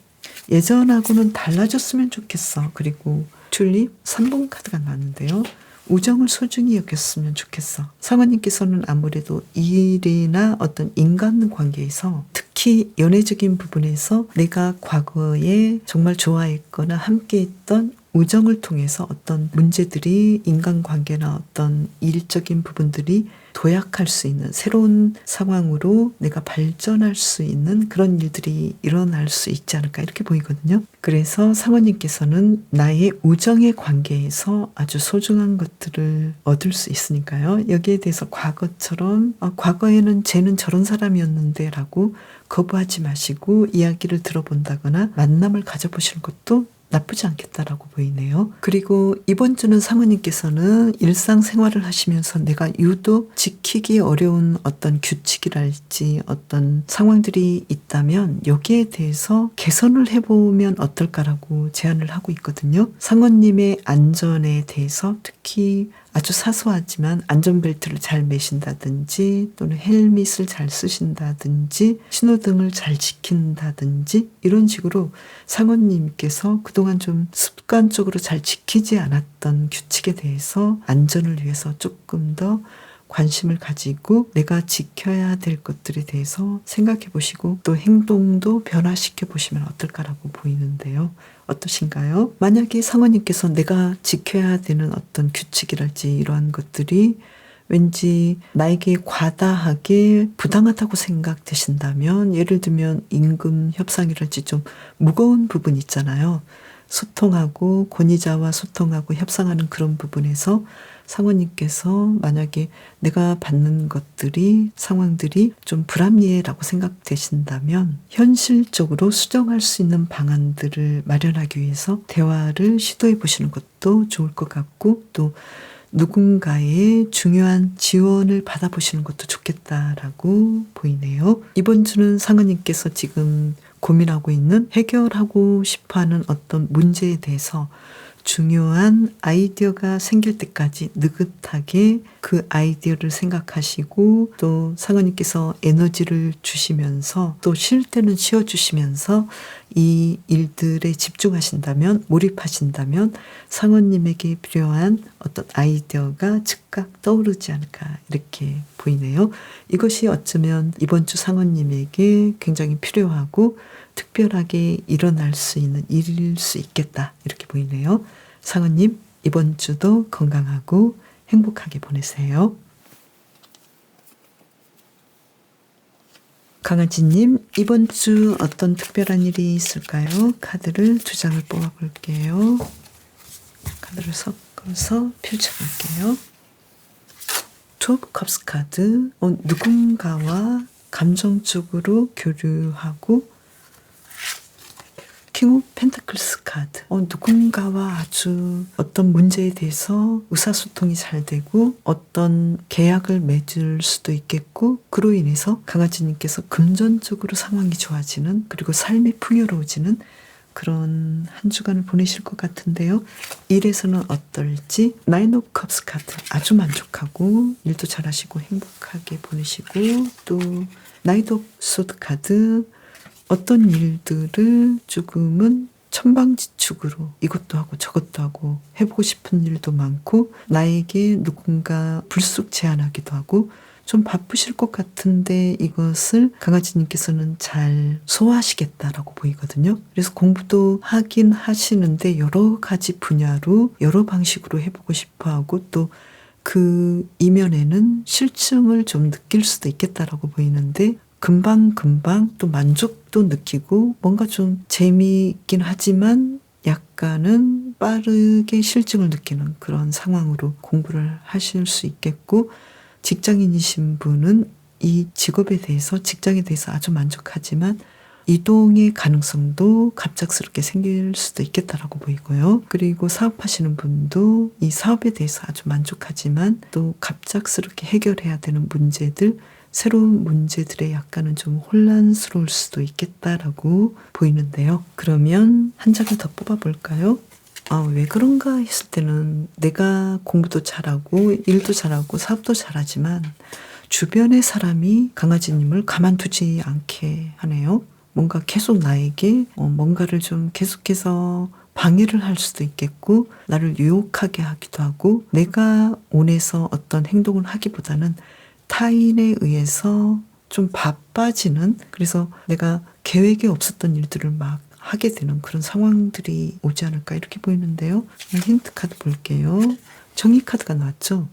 예전하고는 달라졌으면 좋겠어. 그리고 튤립 3번 카드가 나왔는데요. 우정을 소중히 여겼으면 좋겠어. 상원님께서는 아무래도 일이나 어떤 인간관계에서 특히 연애적인 부분에서 내가 과거에 정말 좋아했거나 함께했던 우정을 통해서 어떤 문제들이 인간관계나 어떤 일적인 부분들이 도약할 수 있는 새로운 상황으로 내가 발전할 수 있는 그런 일들이 일어날 수 있지 않을까 이렇게 보이거든요. 그래서 상원님께서는 나의 우정의 관계에서 아주 소중한 것들을 얻을 수 있으니까요. 여기에 대해서 과거처럼 과거에는 쟤는 저런 사람이었는데 라고 거부하지 마시고 이야기를 들어본다거나 만남을 가져보시는 것도 나쁘지 않겠다라고 보이네요. 그리고 이번 주는 상우님께서는 일상생활을 하시면서 내가 유독 지키기 어려운 어떤 규칙이랄지 어떤 상황들이 있다면 여기에 대해서 개선을 해보면 어떨까라고 제안을 하고 있거든요. 상우님의 안전에 대해서 특히 아주 사소하지만 안전벨트를 잘 매신다든지 또는 헬멧을 잘 쓰신다든지 신호등을 잘 지킨다든지 이런 식으로 상원님께서 그동안 좀 습관적으로 잘 지키지 않았던 규칙에 대해서 안전을 위해서 조금 더 관심을 가지고 내가 지켜야 될 것들에 대해서 생각해 보시고 또 행동도 변화시켜 보시면 어떨까라고 보이는데요. 어떠신가요? 만약에 상원님께서 내가 지켜야 되는 어떤 규칙이랄지 이러한 것들이 왠지 나에게 과다하게 부당하다고 생각되신다면 예를 들면 임금 협상이랄지 좀 무거운 부분 있잖아요. 소통하고 권위자와 소통하고 협상하는 그런 부분에서 상원님께서 만약에 내가 받는 것들이 상황들이 좀 불합리해라고 생각되신다면 현실적으로 수정할 수 있는 방안들을 마련하기 위해서 대화를 시도해 보시는 것도 좋을 것 같고 또 누군가의 중요한 지원을 받아보시는 것도 좋겠다라고 보이네요. 이번 주는 상원님께서 지금 고민하고 있는 해결하고 싶어하는 어떤 문제에 대해서 중요한 아이디어가 생길 때까지 느긋하게 그 아이디어를 생각하시고 또 상원님께서 에너지를 주시면서 또 쉴 때는 쉬어주시면서 이 일들에 집중하신다면 몰입하신다면 상원님에게 필요한 어떤 아이디어가 즉각 떠오르지 않을까 이렇게 보이네요. 이것이 어쩌면 이번 주 상원님에게 굉장히 필요하고 특별하게 일어날 수 있는 일일 수 있겠다 이렇게 보이네요. 상원님 이번 주도 건강하고 행복하게 보내세요. 강아지님 이번 주 어떤 특별한 일이 있을까요? 카드를 2장을 뽑아볼게요. 카드를 섞어서 펼쳐볼게요. 투 오브 컵스 카드 누군가와 감정적으로 교류하고 킹 오브 펜타클스 카드 누군가와 아주 어떤 문제에 대해서 의사소통이 잘 되고 어떤 계약을 맺을 수도 있겠고 그로 인해서 강아지님께서 금전적으로 상황이 좋아지는 그리고 삶이 풍요로워지는 그런 한 주간을 보내실 것 같은데요. 일에서는 어떨지 나인 오브 컵스 카드 아주 만족하고 일도 잘하시고 행복하게 보내시고 또 나이트 오브 소드 카드 어떤 일들을 조금은 천방지축으로 이것도 하고 저것도 하고 해보고 싶은 일도 많고 나에게 누군가 불쑥 제안하기도 하고 좀 바쁘실 것 같은데 이것을 강아지님께서는 잘 소화하시겠다라고 보이거든요. 그래서 공부도 하긴 하시는데 여러 가지 분야로 여러 방식으로 해보고 싶어하고 또 그 이면에는 실증을 좀 느낄 수도 있겠다라고 보이는데 금방금방 또 만족도 느끼고 뭔가 좀 재미있긴 하지만 약간은 빠르게 실증을 느끼는 그런 상황으로 공부를 하실 수 있겠고, 직장인이신 분은 이 직업에 대해서, 직장에 대해서 아주 만족하지만 이동의 가능성도 갑작스럽게 생길 수도 있겠다라고 보이고요. 그리고 사업하시는 분도 이 사업에 대해서 아주 만족하지만 또 갑작스럽게 해결해야 되는 문제들, 새로운 문제들에 약간은 좀 혼란스러울 수도 있겠다라고 보이는데요. 그러면 한 장을 더 뽑아볼까요? 왜 그런가 했을 때는 내가 공부도 잘하고 일도 잘하고 사업도 잘하지만 주변의 사람이 강아지님을 가만두지 않게 하네요. 뭔가 계속 나에게 뭔가를 좀 계속해서 방해를 할 수도 있겠고, 나를 유혹하게 하기도 하고, 내가 원해서 어떤 행동을 하기보다는 타인에 의해서 좀 바빠지는, 그래서 내가 계획에 없었던 일들을 막 하게 되는 그런 상황들이 오지 않을까 이렇게 보이는데요. 힌트 카드 볼게요. 정의 카드가 나왔죠.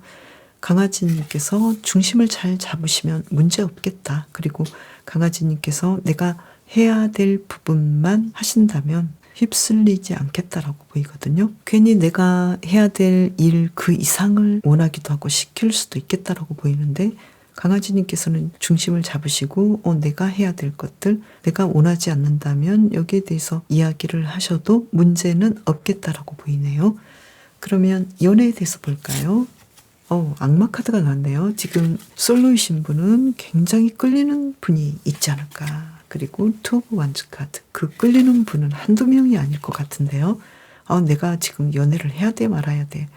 강아지님께서 중심을 잘 잡으시면 문제 없겠다. 그리고 강아지님께서 내가 해야 될 부분만 하신다면 휩쓸리지 않겠다라고 보이거든요. 괜히 내가 해야 될 일 그 이상을 원하기도 하고 시킬 수도 있겠다라고 보이는데, 강아지님께서는 중심을 잡으시고 내가 해야 될 것들, 내가 원하지 않는다면 여기에 대해서 이야기를 하셔도 문제는 없겠다라고 보이네요. 그러면 연애에 대해서 볼까요? 악마 카드가 나왔네요. 지금 솔로이신 분은 굉장히 끌리는 분이 있지 않을까. 그리고 투 오브 완즈 카드. 그 끌리는 분은 한두 명이 아닐 것 같은데요. 내가 지금 연애를 해야 돼 말아야 돼.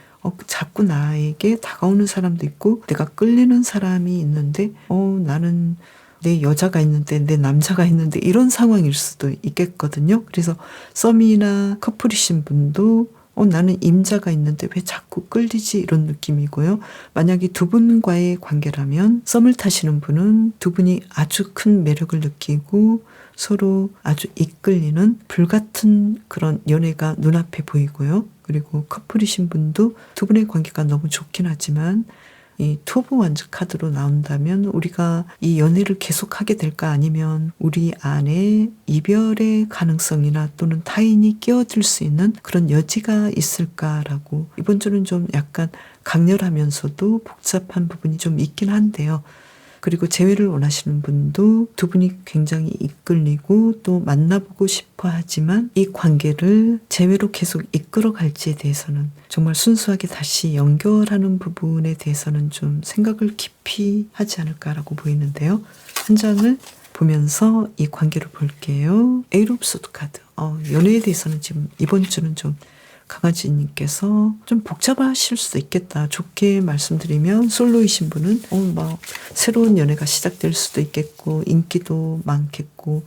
자꾸 나에게 다가오는 사람도 있고 내가 끌리는 사람이 있는데 나는 내 여자가 있는데 내 남자가 있는데 이런 상황일 수도 있겠거든요. 그래서 썸이나 커플이신 분도 나는 임자가 있는데 왜 자꾸 끌리지 이런 느낌이고요. 만약에 두 분과의 관계라면 썸을 타시는 분은 두 분이 아주 큰 매력을 느끼고 서로 아주 이끌리는 불같은 그런 연애가 눈앞에 보이고요. 그리고 커플이신 분도 두 분의 관계가 너무 좋긴 하지만 이 투 오브 완즈 카드로 나온다면 우리가 이 연애를 계속하게 될까, 아니면 우리 안에 이별의 가능성이나 또는 타인이 끼어들 수 있는 그런 여지가 있을까라고, 이번 주는 좀 약간 강렬하면서도 복잡한 부분이 좀 있긴 한데요. 그리고 재회를 원하시는 분도 두 분이 굉장히 이끌리고 또 만나보고 싶어 하지만 이 관계를 재회로 계속 이끌어 갈지에 대해서는, 정말 순수하게 다시 연결하는 부분에 대해서는 좀 생각을 깊이 하지 않을까라고 보이는데요. 한 장을 보면서 이 관계를 볼게요. 에이트 오브 소드 카드. 연애에 대해서는 지금 이번 주는 좀 강아지님께서 좀 복잡하실 수도 있겠다. 좋게 말씀드리면 솔로이신 분은 새로운 연애가 시작될 수도 있겠고 인기도 많겠고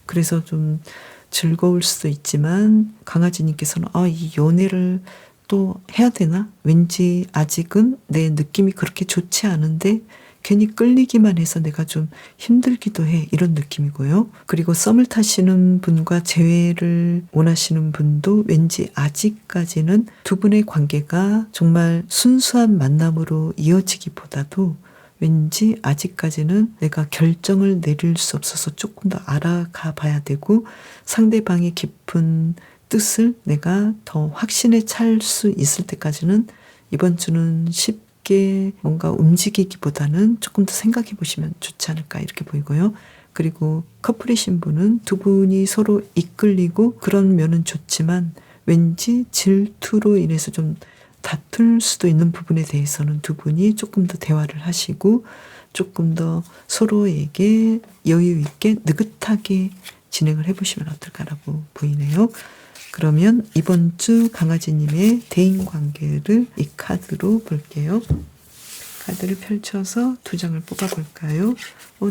그래서 좀 즐거울 수도 있지만, 강아지님께서는 이 연애를 또 해야 되나? 왠지 아직은 내 느낌이 그렇게 좋지 않은데 괜히 끌리기만 해서 내가 좀 힘들기도 해, 이런 느낌이고요. 그리고 썸을 타시는 분과 재회를 원하시는 분도 왠지 아직까지는 두 분의 관계가 정말 순수한 만남으로 이어지기보다도 왠지 아직까지는 내가 결정을 내릴 수 없어서 조금 더 알아가 봐야 되고, 상대방의 깊은 뜻을 내가 더 확신에 찰 수 있을 때까지는 이번 주는 쉽게 뭔가 움직이기보다는 조금 더 생각해 보시면 좋지 않을까 이렇게 보이고요. 그리고 커플이신 분은 두 분이 서로 이끌리고 그런 면은 좋지만 왠지 질투로 인해서 좀 다툴 수도 있는 부분에 대해서는 두 분이 조금 더 대화를 하시고 조금 더 서로에게 여유 있게 느긋하게 진행을 해보시면 어떨까라고 보이네요. 그러면 이번 주 강아지님의 대인관계를 이 카드로 볼게요. 카드를 펼쳐서 두 장을 뽑아볼까요?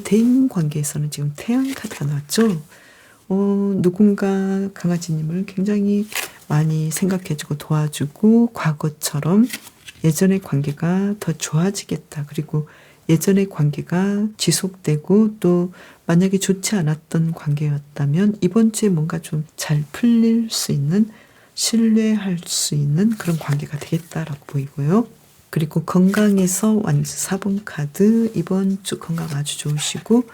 대인관계에서는 지금 태양 카드가 나왔죠. 누군가 강아지님을 굉장히 많이 생각해주고 도와주고 과거처럼 예전의 관계가 더 좋아지겠다. 그리고 예전의 관계가 지속되고 또 만약에 좋지 않았던 관계였다면 이번 주에 뭔가 좀 잘 풀릴 수 있는, 신뢰할 수 있는 그런 관계가 되겠다라고 보이고요. 그리고 건강에서 완즈 4번 카드, 이번 주 건강 아주 좋으시고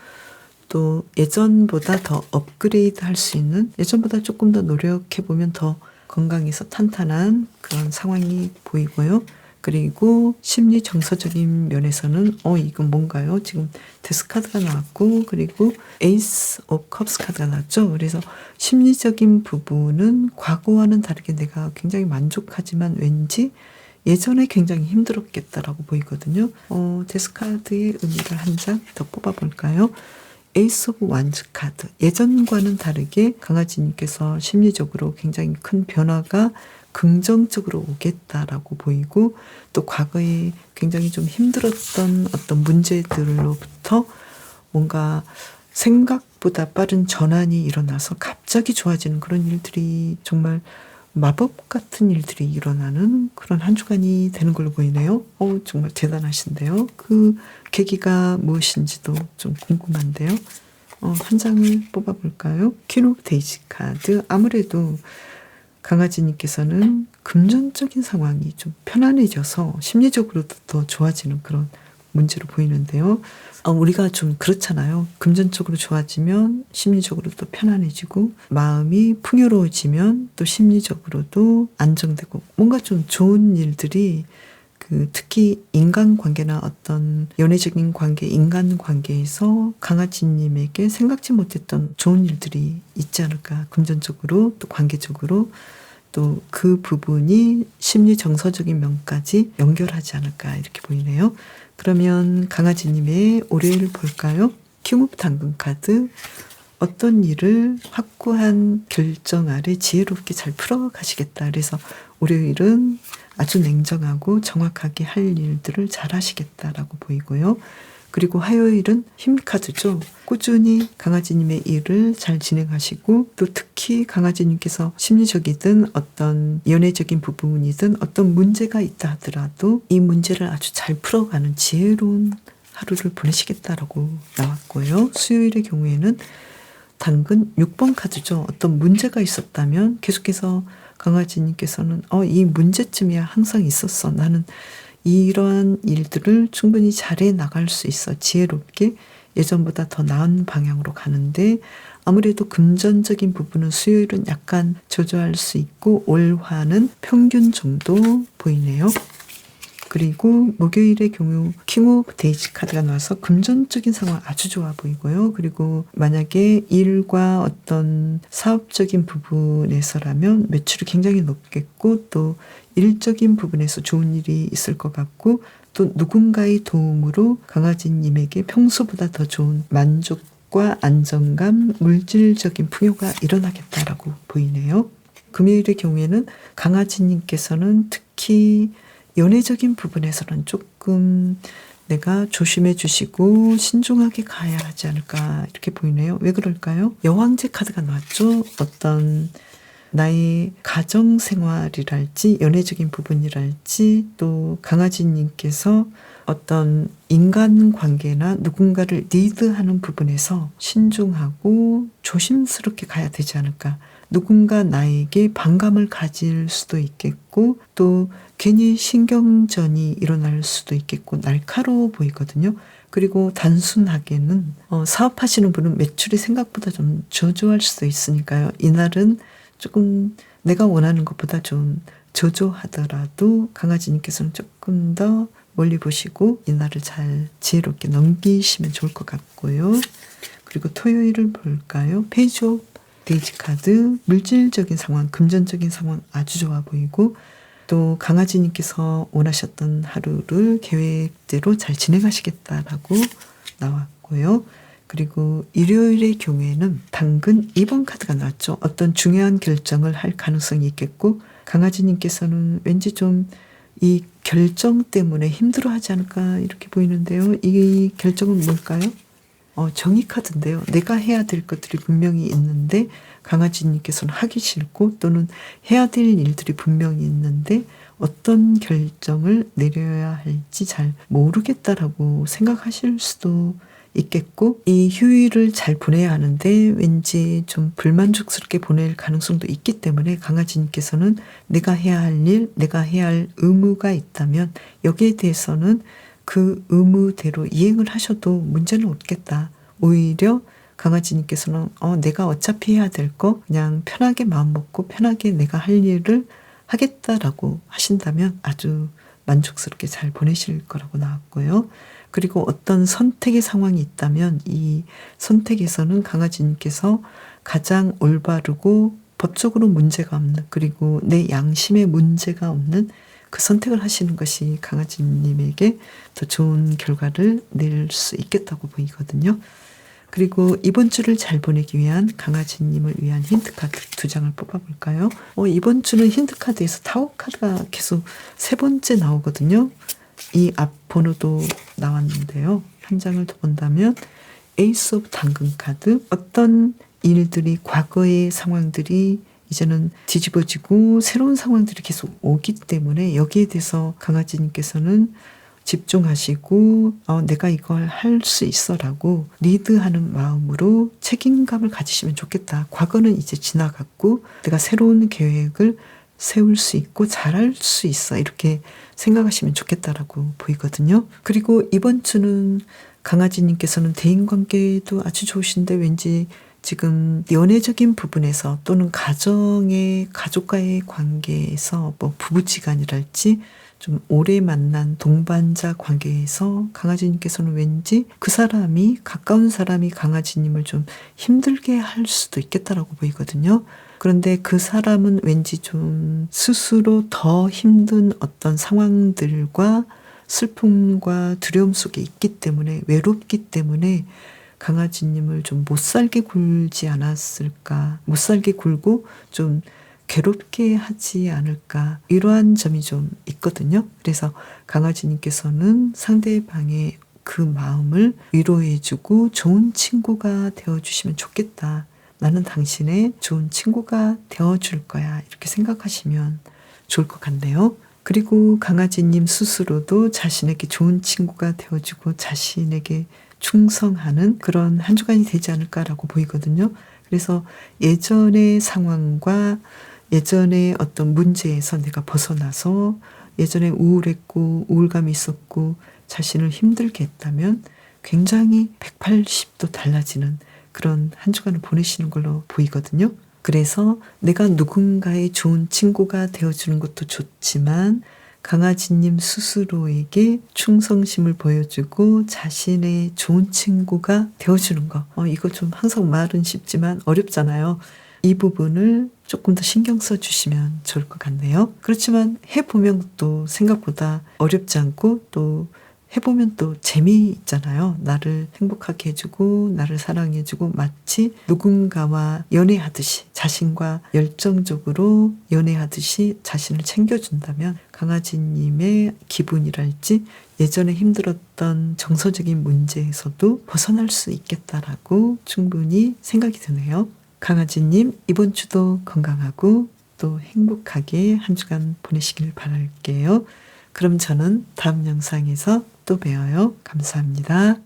또 예전보다 더 업그레이드 할 수 있는, 예전보다 조금 더 노력해보면 더 건강해서 탄탄한 그런 상황이 보이고요. 그리고 심리 정서적인 면에서는 이건 뭔가요? 지금 데스 카드가 나왔고 그리고 에이스 오브 컵스 카드가 나왔죠. 그래서 심리적인 부분은 과거와는 다르게 내가 굉장히 만족하지만 왠지 예전에 굉장히 힘들었겠다라고 보이거든요. 데스 카드의 의미를 한 장 더 뽑아볼까요? 에이스 오브 완즈 카드. 예전과는 다르게 강아지님께서 심리적으로 굉장히 큰 변화가 긍정적으로 오겠다라고 보이고, 또 과거에 굉장히 좀 힘들었던 어떤 문제들로부터 뭔가 생각보다 빠른 전환이 일어나서 갑자기 좋아지는 그런 일들이, 정말 마법 같은 일들이 일어나는 그런 한 주간이 되는 걸로 보이네요. 정말 대단하신데요. 그 계기가 무엇인지도 좀 궁금한데요. 한 장을 뽑아볼까요? 퀸 오브 데이지 카드. 아무래도 강아지님께서는 금전적인 상황이 좀 편안해져서 심리적으로도 더 좋아지는 그런 문제로 보이는데요. 우리가 좀 그렇잖아요. 금전적으로 좋아지면 심리적으로도 편안해지고, 마음이 풍요로워지면 또 심리적으로도 안정되고, 뭔가 좀 좋은 일들이 특히 인간관계나 어떤 연애적인 관계, 인간관계에서 강아지님에게 생각지 못했던 좋은 일들이 있지 않을까. 금전적으로 또 관계적으로 또 그 부분이 심리 정서적인 면까지 연결하지 않을까 이렇게 보이네요. 그러면 강아지님의 올해를 볼까요? 킹 오브 당근 카드. 어떤 일을 확고한 결정 아래 지혜롭게 잘 풀어가시겠다. 그래서 월요일은 아주 냉정하고 정확하게 할 일들을 잘 하시겠다라고 보이고요. 그리고 화요일은 힘 카드죠. 꾸준히 강아지님의 일을 잘 진행하시고, 또 특히 강아지님께서 심리적이든 어떤 연애적인 부분이든 어떤 문제가 있다 하더라도 이 문제를 아주 잘 풀어가는 지혜로운 하루를 보내시겠다라고 나왔고요. 수요일의 경우에는 당근 6번 카드죠. 어떤 문제가 있었다면 계속해서 강아지님께서는 이 문제점이야 항상 있었어. 나는 이러한 일들을 충분히 잘해 나갈 수 있어. 지혜롭게 예전보다 더 나은 방향으로 가는데, 아무래도 금전적인 부분은 수요일은 약간 저조할 수 있고 월화는 평균 정도 보이네요. 그리고 목요일의 경우 킹 오브 데이지 카드가 나와서 금전적인 상황 아주 좋아 보이고요. 그리고 만약에 일과 어떤 사업적인 부분에서라면 매출이 굉장히 높겠고, 또 일적인 부분에서 좋은 일이 있을 것 같고, 또 누군가의 도움으로 강아지님에게 평소보다 더 좋은 만족과 안정감, 물질적인 풍요가 일어나겠다라고 보이네요. 금요일의 경우에는 강아지님께서는 특히 연애적인 부분에서는 조금 내가 조심해 주시고 신중하게 가야 하지 않을까 이렇게 보이네요. 왜 그럴까요? 여왕제 카드가 나왔죠. 어떤 나의 가정생활이랄지 연애적인 부분이랄지, 또 강아지님께서 어떤 인간관계나 누군가를 리드하는 부분에서 신중하고 조심스럽게 가야 되지 않을까. 누군가 나에게 반감을 가질 수도 있겠고, 또 괜히 신경전이 일어날 수도 있겠고, 날카로워 보이거든요. 그리고 단순하게는 사업하시는 분은 매출이 생각보다 좀 저조할 수도 있으니까요. 이날은 조금 내가 원하는 것보다 좀 저조하더라도 강아지님께서는 조금 더 멀리 보시고 이날을 잘 지혜롭게 넘기시면 좋을 것 같고요. 그리고 토요일을 볼까요? 페이지 오브 데이지 카드. 물질적인 상황, 금전적인 상황 아주 좋아 보이고, 또 강아지님께서 원하셨던 하루를 계획대로 잘 진행하시겠다라고 나왔고요. 그리고 일요일의 경우에는 당근 2번 카드가 나왔죠. 어떤 중요한 결정을 할 가능성이 있겠고, 강아지님께서는 왠지 좀 이 결정 때문에 힘들어하지 않을까 이렇게 보이는데요. 이 결정은 뭘까요? 정의 카드인데요. 내가 해야 될 것들이 분명히 있는데 강아지님께서는 하기 싫고, 또는 해야 될 일들이 분명히 있는데 어떤 결정을 내려야 할지 잘 모르겠다라고 생각하실 수도 있겠고, 이 휴일을 잘 보내야 하는데 왠지 좀 불만족스럽게 보낼 가능성도 있기 때문에 강아지님께서는 내가 해야 할 일, 내가 해야 할 의무가 있다면 여기에 대해서는 그 의무대로 이행을 하셔도 문제는 없겠다. 오히려 강아지님께서는 내가 어차피 해야 될 거 그냥 편하게 마음 먹고 편하게 내가 할 일을 하겠다라고 하신다면 아주 만족스럽게 잘 보내실 거라고 나왔고요. 그리고 어떤 선택의 상황이 있다면 이 선택에서는 강아지님께서 가장 올바르고 법적으로 문제가 없는, 그리고 내 양심에 문제가 없는 그 선택을 하시는 것이 강아지님에게 더 좋은 결과를 낼 수 있겠다고 보이거든요. 그리고 이번 주를 잘 보내기 위한 강아지님을 위한 힌트카드 2장을 뽑아볼까요? 이번 주는 힌트카드에서 타워 카드가 계속 3번째 나오거든요. 이 앞 번호도 나왔는데요. 한 장을 더 본다면 에이스 오브 당근 카드, 어떤 일들이, 과거의 상황들이 이제는 뒤집어지고 새로운 상황들이 계속 오기 때문에 여기에 대해서 강아지님께서는 집중하시고 내가 이걸 할 수 있어라고 리드하는 마음으로 책임감을 가지시면 좋겠다. 과거는 이제 지나갔고 내가 새로운 계획을 세울 수 있고 잘할 수 있어, 이렇게 생각하시면 좋겠다라고 보이거든요. 그리고 이번 주는 강아지님께서는 대인관계도 아주 좋으신데 왠지 지금 연애적인 부분에서 또는 가족과의 관계에서 뭐 부부지간이랄지 좀 오래 만난 동반자 관계에서 강아지님께서는 왠지 그 사람이, 가까운 사람이 강아지님을 좀 힘들게 할 수도 있겠다라고 보이거든요. 그런데 그 사람은 왠지 좀 스스로 더 힘든 어떤 상황들과 슬픔과 두려움 속에 있기 때문에, 외롭기 때문에 강아지님을 좀 못살게 굴지 않았을까, 못살게 굴고 좀 괴롭게 하지 않을까, 이러한 점이 좀 있거든요. 그래서 강아지님께서는 상대방의 그 마음을 위로해주고 좋은 친구가 되어주시면 좋겠다. 나는 당신의 좋은 친구가 되어줄 거야. 이렇게 생각하시면 좋을 것 같네요. 그리고 강아지님 스스로도 자신에게 좋은 친구가 되어주고 자신에게 충성하는 그런 한 주간이 되지 않을까라고 보이거든요. 그래서 예전의 상황과 예전의 어떤 문제에서 내가 벗어나서, 예전에 우울했고 우울감이 있었고 자신을 힘들게 했다면 굉장히 180도 달라지는 그런 한 주간을 보내시는 걸로 보이거든요. 그래서 내가 누군가의 좋은 친구가 되어주는 것도 좋지만 강아지님 스스로에게 충성심을 보여주고 자신의 좋은 친구가 되어주는 거. 이거 좀 항상 말은 쉽지만 어렵잖아요. 이 부분을 조금 더 신경 써주시면 좋을 것 같네요. 그렇지만 해보면 또 생각보다 어렵지 않고 또 해보면 또 재미있잖아요. 나를 행복하게 해주고 나를 사랑해주고 마치 누군가와 연애하듯이, 자신과 열정적으로 연애하듯이 자신을 챙겨준다면 강아지님의 기분이랄지 예전에 힘들었던 정서적인 문제에서도 벗어날 수 있겠다라고 충분히 생각이 드네요. 강아지님, 이번 주도 건강하고 또 행복하게 한 주간 보내시길 바랄게요. 그럼 저는 다음 영상에서 또 봬요. 감사합니다.